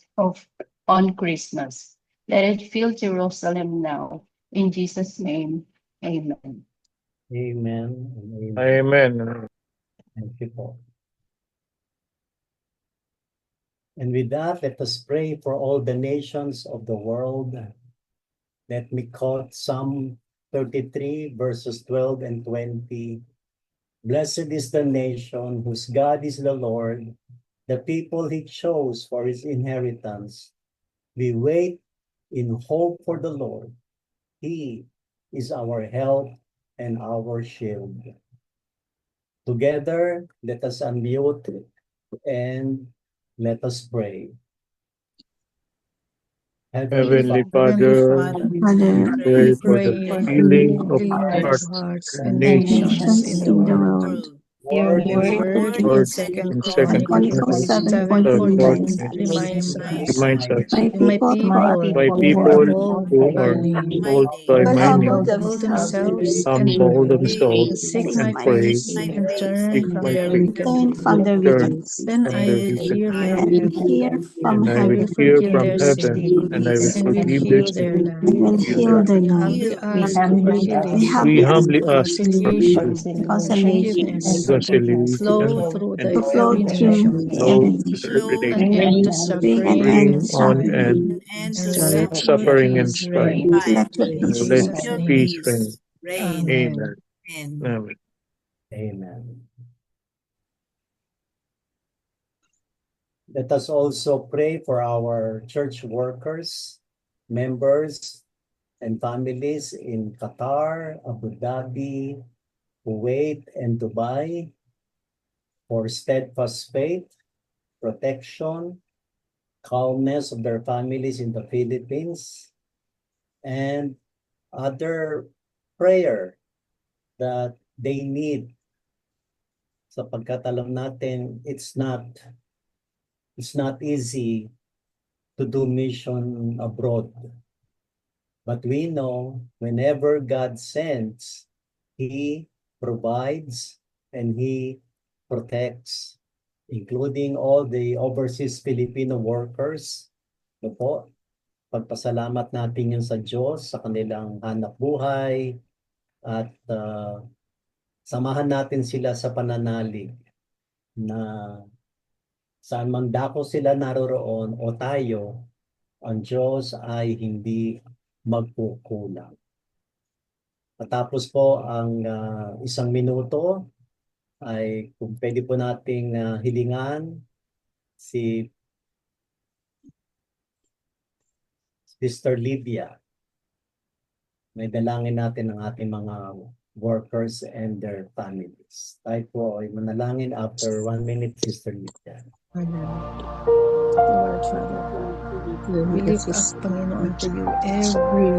on Christmas, let it fill Jerusalem now. In Jesus' name, amen. Amen. and Amen. Thank you, Paul. And with that, let us pray for all the nations of the world. Let me quote Psalm 33, verses 12 and 20. Blessed is the nation whose God is the Lord, the people he chose for his inheritance. We wait in hope for the Lord. He is our help and our shield. Together, let us unmute and let us pray. Heavenly Heavenly Father, Father, Father, we pray for the pray for healing the of healing of hearts hearts and and and nations. nations nations in the in the world. world. Your Lord, Your word word in Lord, Second in Second 2 Chronicles Chronicles Chronicles 7:14 7:14, reminds us, reminds us, my my people who are people by who called are people called who by are name called by will my will humble name, humble themselves themselves and humble pray themselves and seek seek my and my pray, face face, and turn seek from my their face, wicked turn from ways. their wicked turn ways, Then from I their will wicked hear ways. from and heaven hear from And I and will will heaven hear forgive from their heaven, sin and I will and will forgive their heal sin, their land. and heal heal their their We land. humbly ask for We healing, humbly ask We humbly ask for reconciliation, healing, and reconciliation forgiveness reconciliation, flow through and to flow every through nation. the love every to nation, every An nation. end to bring an suffering end Bring and to on strife, suffering end and and let strife, your suffering and peace strife, reign. let your In and peace let Jesus' reign. name, peace reign. amen. Amen. Amen. Amen. Let us also pray for our church workers, members, and families in Qatar, Abu Dhabi, Kuwait, and Dubai for steadfast faith, protection, calmness of their families in the Philippines, and other prayer that they need sapagkat alam natin it's not easy to do mission abroad. But we know whenever God sends, He provides and He protects, including all the overseas Filipino workers. No po, pagpasalamat natin yun sa Diyos, sa kanilang hanap buhay, at samahan natin sila sa pananalig na saan man dako sila naroroon o tayo, ang Diyos ay hindi magkukulang. Matapos po ang 1 minuto, ay kung pwede po nating hilingan si Sister Lydia. May dalangin natin ang ating mga workers and their families. Tayo po ay manalangin after 1 minute, Sister Lydia. Lord Father God, we lift up, Panginoon, to you every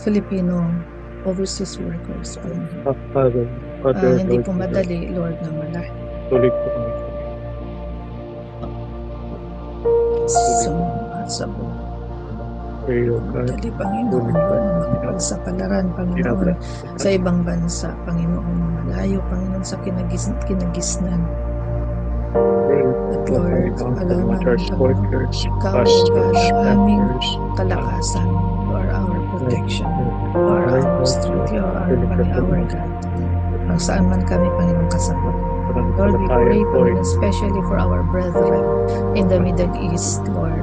Filipino overseas workers, Panginoon. Father, Father, Hindi Lord po Jesus, madali, Lord, na malayo. tuloy po kami. Sa buhay. Pray, O God, Madali, Panginoon, tuloy po Lord, na kami. makipagsapalaran, Panginoon, sa ibang bansa, Panginoon, malayo, Panginoon, sa kinagisnan. At Lord, alam namin, Panginoon, Ikaw, O God, ang aming kalakasan. You are our protection. You are our strength. You are our God. Ang saan man kami, Panginoon, kasabot. Lord, we pray, Panginoon, especially for our brethren in the Middle East, Lord.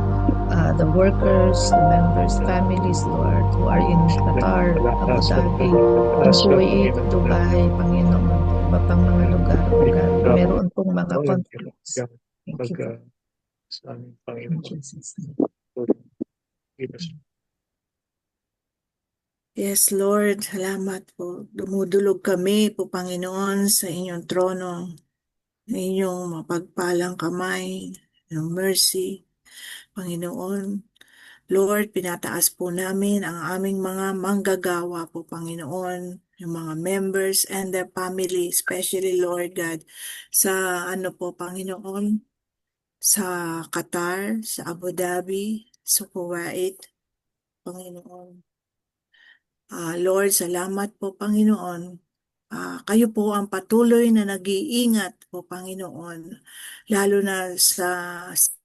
The workers, the members, families, Lord, who are in Qatar, Abu Dhabi, in Kuwait, Dubai, Panginoon, iba pang mga lugar, O God, na meron pong mga conflicts. Thank you, Lord. Sa aming In Panginoon. Jesus' name. Yes, Lord, salamat po. Dumudulog kami po, Panginoon, sa inyong trono, sa inyong mapagpalang kamay, ng mercy, Panginoon. Lord, pinataas po namin ang aming mga manggagawa po, Panginoon, yung mga members and their family, especially, Lord God, sa Panginoon, sa Qatar, sa Abu Dhabi, sa Kuwait, Panginoon. Lord, salamat po, Panginoon. Kayo po ang patuloy na nag-iingat po, Panginoon. Lalo na sa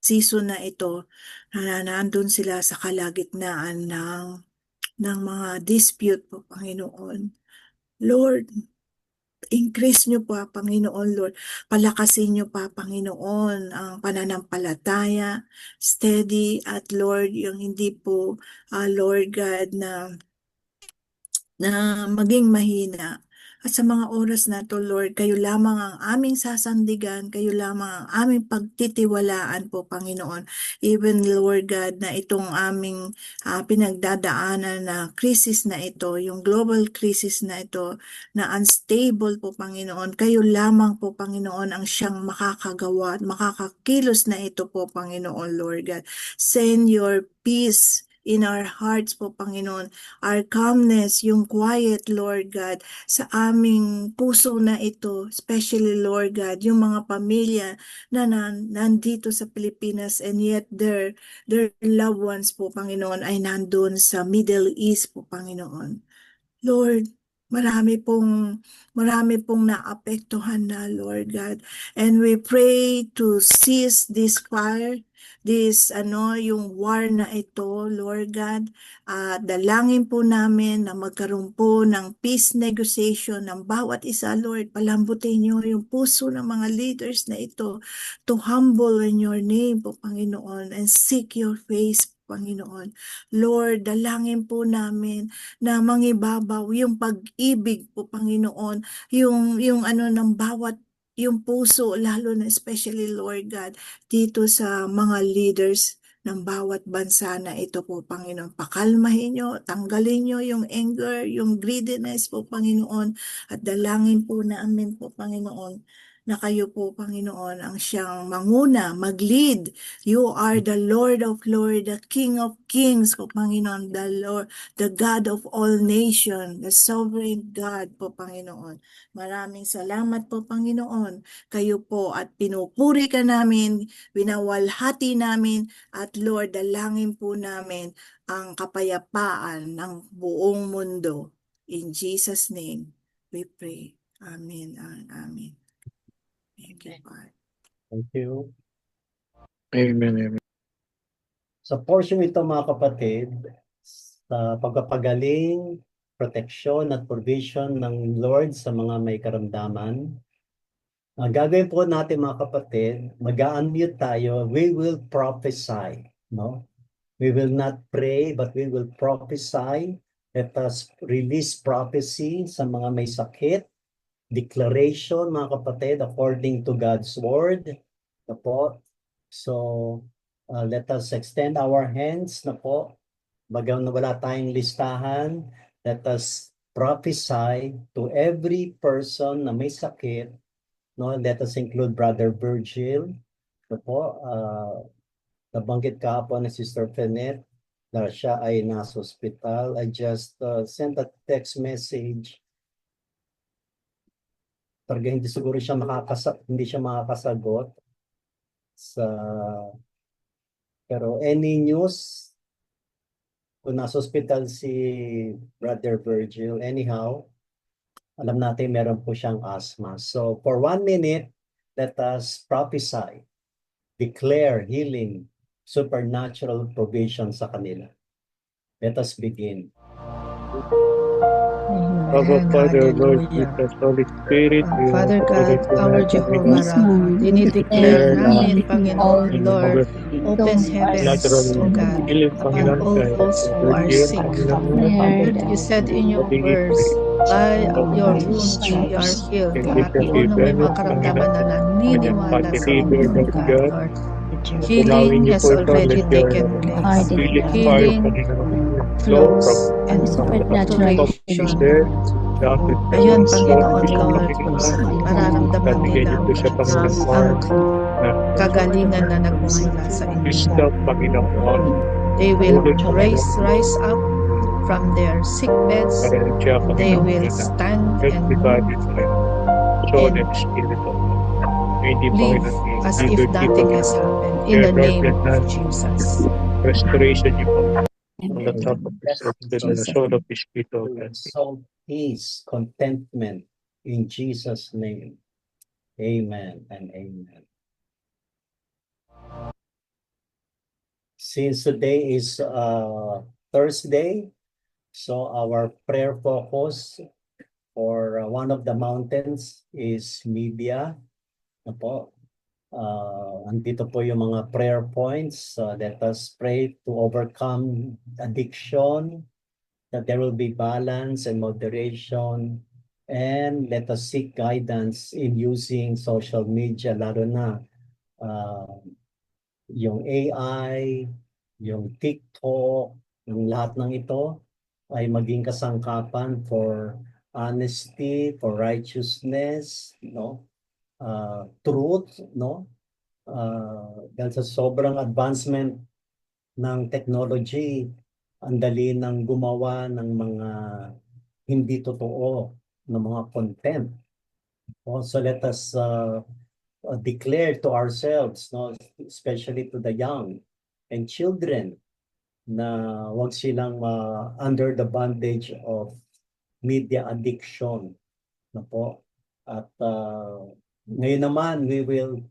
season na ito, na nandun sila sa kalagitnaan ng mga dispute po, Panginoon. Lord, increase nyo pa, Panginoon, Lord. Palakasin nyo pa, Panginoon, ang pananampalataya, steady, at Lord, yung hindi po, Lord God, na maging mahina. At sa mga oras na to, Lord, kayo lamang ang aming sasandigan, kayo lamang ang aming pagtitiwalaan po, Panginoon. Even, Lord God, na itong aming pinagdadaanan na crisis na ito, yung global crisis na ito, na unstable po, Panginoon. Kayo lamang po, Panginoon, ang siyang makakagawa at makakakilos na ito po, Panginoon, Lord God. Send your peace in our hearts po, Panginoon. Our calmness, yung quiet, Lord God, sa aming puso na ito, especially, Lord God, yung mga pamilya na nandito sa Pilipinas and yet their loved ones po, Panginoon, ay nandun sa Middle East po, Panginoon. Lord, marami pong naapektuhan na, Lord God. And we pray to cease this fire, yung war na ito, Lord God. Dalangin po namin na magkaroon po ng peace negotiation ng bawat isa, Lord. Palambutin niyo yung puso ng mga leaders na ito to humble in your name po, Panginoon, and seek your face, Panginoon. Lord, dalangin po namin na mangibabaw yung pag-ibig po, Panginoon, yung ng bawat yung puso, lalo na especially, Lord God, dito sa mga leaders ng bawat bansa na ito po, Panginoon. Pakalmahin nyo, tanggalin nyo yung anger, yung greediness po, Panginoon, at dalangin po namin po, Panginoon, na kayo po, Panginoon, ang siyang manguna, mag-lead. You are the Lord of Lords, the King of Kings po, Panginoon, the Lord, the God of all nations, the sovereign God po, Panginoon. Maraming salamat po, Panginoon. Kayo po at pinupuri ka namin, winawalhati namin, at Lord, dalangin po namin ang kapayapaan ng buong mundo. In Jesus' name, we pray. Amen and amen. Thank you, God. Thank you. Amen, amen. Sa portion ito, mga kapatid, sa pagpapagaling, protection at provision ng Lord sa mga may karamdaman, gagawin po natin, mga kapatid, mag-unmute tayo, we will prophesy, no? We will not pray, but we will prophesy. Let us release prophecy sa mga may sakit, declaration, mga kapatid, according to God's word. Na po. So, let us extend our hands na po. Bagang wala tayong listahan, let us prophesy to every person na may sakit. No? Let us include Brother Virgil. Na po, nabanggit kahapon na Sister Fenet. na siya ay nasa hospital. I just sent a text message. Talaga hindi siguro siya hindi siya makakasagot pero any news kung nasa hospital si Brother Virgil, anyhow, alam natin meron po siyang asthma. So for 1 minute, let us prophesy, declare healing, supernatural provision sa kanila. Let us begin. Our Amen. Father, Lord Hallelujah. Jesus, Holy Spirit, we Father want to God, thank you our na Jehovah This Rapha, morning, dinideclare declare na namin, all Panginoon, Lord, open those who are heavens, natural O God, healing, upon Panginoon, all kay those who are Virgil, sick. Panginoon, declare You that said in your Pagiging words, by your Panginoon, wounds we are stripes healed. and Lahat different po na may mga events, karamdaman na Panginoon, naniniwala sa pag-deliver, inyo, O Lord God, God, Lord. tunawin Healing niyo has po ito, already let your taken place. healing fire, Healing Panginoon, flow flows from and the top of fluctuation. his head, down to the Ayun, sole of Panginoon his Lord, Panginoon, mararamdaman tatigyan nila, niyo O po siya, God, Panginoon, ang na kagalingan na nagmumula sa inyo. wisdom, Panginoon, They will tulad, Panginoon, rise up from their sick beds. para rin siya, They Panginoon, will na stand and everybody, move Panginoon, soul and and spirit, O God. Hindi, live Panginoon, as ni if liberty, nothing has Panginoon. happened. In Dear the Lord, name let of that Jesus. restoration you po from the and top of his head to the Jesus. soul of his feet, O God. So peace, contentment in Jesus' name. Amen and amen. Since today is Thursday, so our prayer focus for one of the mountains is media. Apo. Andito po yung mga prayer points. Let us pray to overcome addiction, that there will be balance and moderation, and let us seek guidance in using social media, lalo na yung AI, yung TikTok, yung lahat ng ito ay maging kasangkapan for honesty, for righteousness, no? Truth, no? Dahil sa sobrang advancement ng technology, ang dali ng gumawa ng mga hindi totoo na mga content. So let us declare to ourselves, no, especially to the young and children, na wag silang under the bondage of media addiction, na po. At ngayon naman we will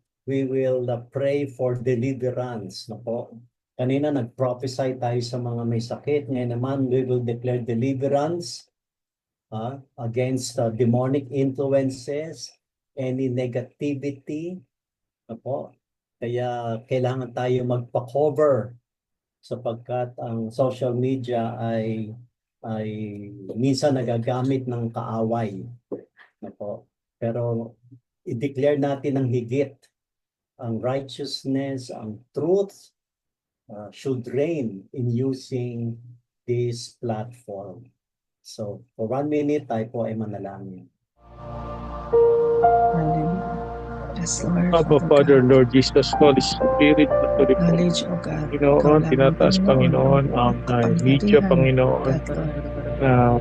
pray for deliverance, na po. Kanina nag-prophesy tayo sa mga may sakit. Ngayon naman we will declare deliverance against demonic influences, any negativity, na po. Kaya kailangan tayo magpa-cover sapagkat ang social media ay minsan nagagamit ng kaaway, na po. Pero i-declare natin ng higit ang righteousness, ang truth should reign in using this platform. So, for 1 minute, tayo po ay manalangin. Yes, Lord, Abba, Father, God. Lord Jesus, Holy Spirit, patuloy po. Knowledge, O God. Ikaw Panginoon, lamang, tinataas, Panginoon, ang media, kapangyarihan, Panginoon, God, Lord. na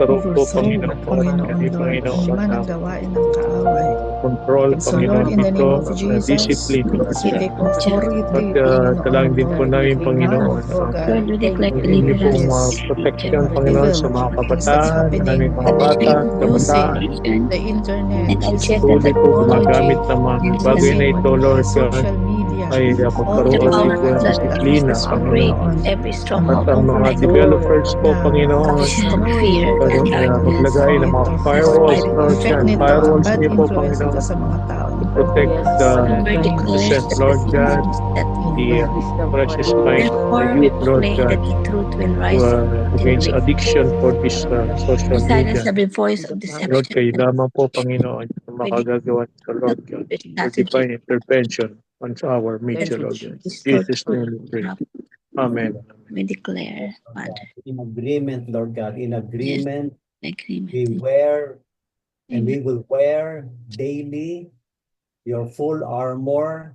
To karoon po, overthrow, Panginoon, Panginoon, hindi, Lord, Panginoon, anuman na ang gawain ng kaaway. control, And so, Panginoon, Lord, in the dito, name of Jesus, discipline, Lord as we God. take authority, At Panginoon, dalangin din po Lord, namin, we Panginoon, command, O God, Lord, we declare ang inyo pong deliverance protection, to Panginoon, sa evil mga things that's kabataan, happening aming mga bata, using kabataan, the internet, and I using check that tuloy the po technology, gumagamit ng mga bagay na ito, Lord God, social media, ay all magkaroon the din power po ng that disiplina, uses to break Panginoon. every na stronghold At ang of mga mind, developers po, na Panginoon, destroy, fear, O God, and darkness. maglagay ng mga firewalls, Lord effect God. nito, Firewalls bad niyo po, influence nito Panginoon, sa mga tao. to protect the Lord declares innocent, that Lord God, that the precious minds of the therefore we youth, Lord proclaim God, that the truth will rise up in against victory. addiction for this social We silence media. every voice of Lord, deception kayo and lamang po, Panginoon, ang makagagawa sa that Lord God, the your strategy divine intervention on our media, Lord God. In restored Jesus' name we pray. Amen. we declare, Father. In agreement, Lord God, in Yes, agreement, agreement. we wear and Amen. we will wear daily your full armor,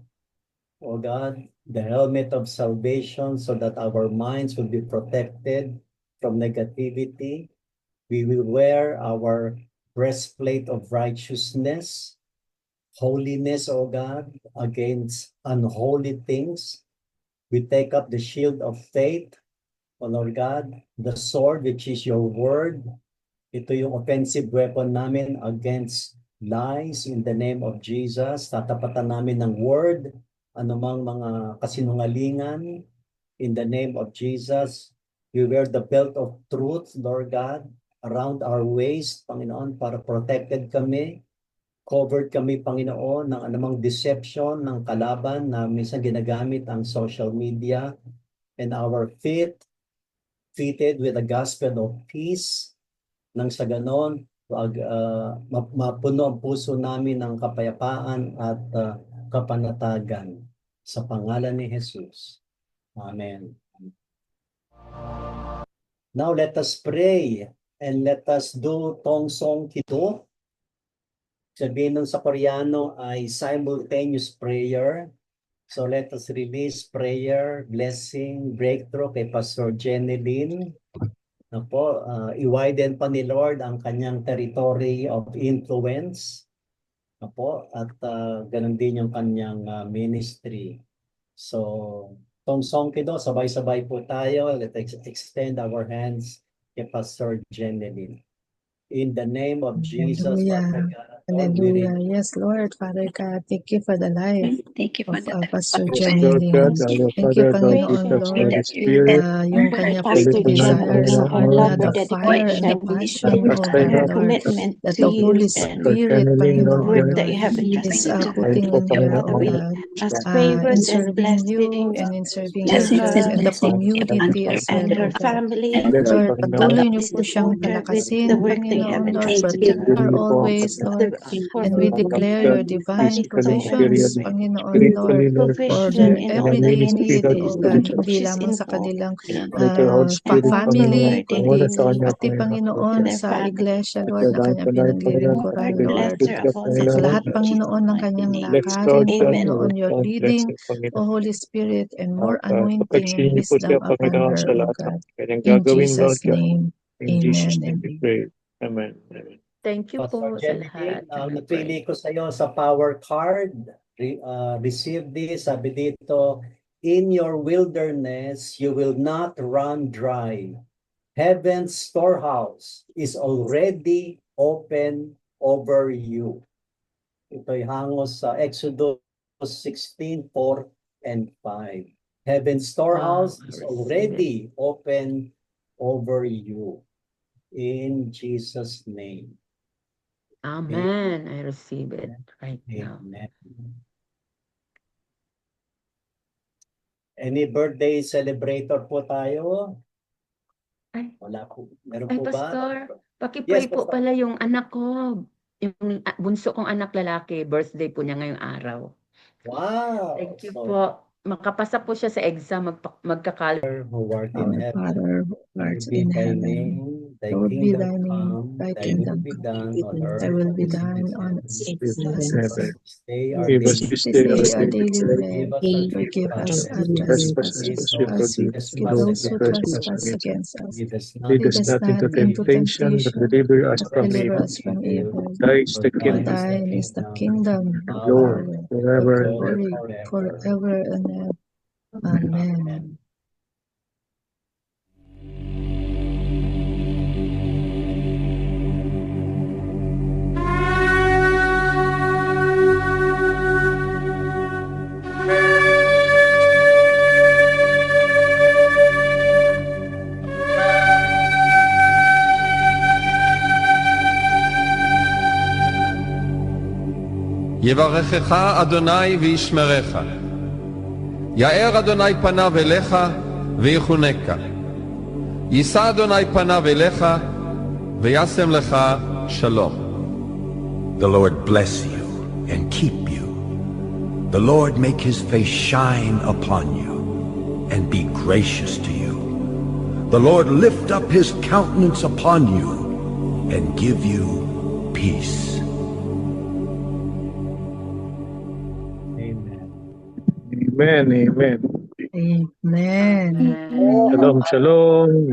O God, the helmet of salvation so that our minds will be protected from negativity. We will wear our breastplate of righteousness, holiness, O God, against unholy things. We take up the shield of faith, O Lord God, the sword which is your word. Ito yung offensive weapon namin against lies in the name of Jesus. Tatapatan namin ng word, anumang mga kasinungalingan in the name of Jesus. We wear the belt of truth, Lord God, around our waist, Panginoon, para protected kami. Covered kami, Panginoon, ng anumang deception ng kalaban na minsan ginagamit ang social media. And our feet, fitted with the gospel of peace. Nang sa ganon, mapuno ang puso namin ng kapayapaan at kapanatagan. Sa pangalan ni Jesus. Amen. Now let us pray and let us do Tong Song Kito. Sabihin nun sa Koreano ay simultaneous prayer. So let us release prayer, blessing, breakthrough kay Pastor Jenny Lynn. I-widen pa ni Lord ang kanyang territory of influence. At ganun din yung kanyang ministry. So, Tong Song Kito, sabay-sabay po tayo. Let's extend our hands kay Pastor Jenny. In the name of Jesus, Father God. Hallelujah. Yes, Lord, Father God, thank you for the life Thank you for of the Pastor Yes, Jenny Lord God, Lynn. our Thank you, Father, Lord Panginoon, Jesus, Lord, Holy Spirit, yung kanya Pastor pong Jen, desire sa Panginoon, kanya, for the fire and the dedication, passion, discipline, oh Pastor God, her Lord, commitment that to the you Holy and Pastor Spirit, Jenny, the Lord work Panginoon, God, that you Lord, have is entrusted to her. pray putting po in her, Father, oh we Panginoon, God, ask in favors and serving you blessings, and in serving your blessings church and and the blessings upon community her as well, and her oh God. family. bless po Lord, Panginoon, patuloy Father, niyo please po siyang support her with the palakasin, work that you have Panginoon, Lord, entrusted to protect her. her Pagpili po ang always, Father, Lord, we ask for and we declare your provision, divine physically, provisions, materially, Panginoon, Lord, spiritually, Lord God, for provision their in all in the that everyday ministry, need, Lord oh God, God, she hindi she's lamang sa involved kanilang in. let your Holy Spirit, Involved in Panginoon, family, her kundi pumuna sa daily kanya, pati Panginoon, Lord to Panginoon God, their sa family. iglesia, at Lord, your na divine kanyang tonight, Panginoon, pinaglilingkuran, we Bless Lord. rebuke her the At abundantly Panginoon, lahat, in Jesus' Panginoon, ng mighty kanyang name. bless Lord lakarin, God, Amen. our Panginoon, your God, leading, blessing, Panginoon. O Holy Spirit, and more At anointing and pagpapagsinin niyo po siya, wisdom upon Panginoon, her, sa O lahat ng God. kanyang In gagawin, Lord Jesus' God. name, In Jesus' amen name and we amen. pray. Amen. Amen. Thank you Pastor po sa Jenny lahat. Lynn, ang And I pray. napili ko sa iyo sa power card, receive this, sabi dito, in your wilderness, you will not run dry. Heaven's storehouse is already open over you. Ito'y hangos sa Exodus 16:4 and 5. Heaven's storehouse Wow, I is receive it. already open over you. In Jesus' name. Amen. I receive it right now. Amen. Any birthday celebrator po tayo? Ay. Wala po. Meron Ay, po ba? Pastor, pakipray Yes, po Pastor. pala yung anak ko. Yung bunso kong anak lalaki, birthday po niya ngayong araw. Wow. Thank you So, po. Makapasa po siya sa exam, magkakal. who art in Our heaven, Father, who art hallowed be in thy heaven, name, thy hallowed be kingdom thy name, come, thy thy will kingdom be come, done on thy earth will be as it done is on in earth heaven. as it is. Heaven. Stay our Give us daily this This day our day our bread. daily daily bread. Forgive bread. us our Forgive us our Trespasses trespasses as we as we forgive forgive trespasses those those who who against us. trespass trespass against us. against us. Lead us not Lead Lead us us into not not into into temptation, temptation, but temptation, deliver us but but from deliver evil. us from from evil. evil. Thy is For the For thine kingdom, is the thine is the kingdom, kingdom, the the glory, power, power, the forever the and ever. glory glory, forever. forever and ever. Amen. יברכך אדוני וישמרך. יאר אדוני פניו אליך ויחונקה. יישא אדוני פניו אליך וישם לך שלום. The Lord bless you and keep you. The Lord make his face shine upon you and be gracious to you. The Lord lift up his countenance upon you and give you peace. Amen. Amen. Amen. Amen. Shalom, shalom.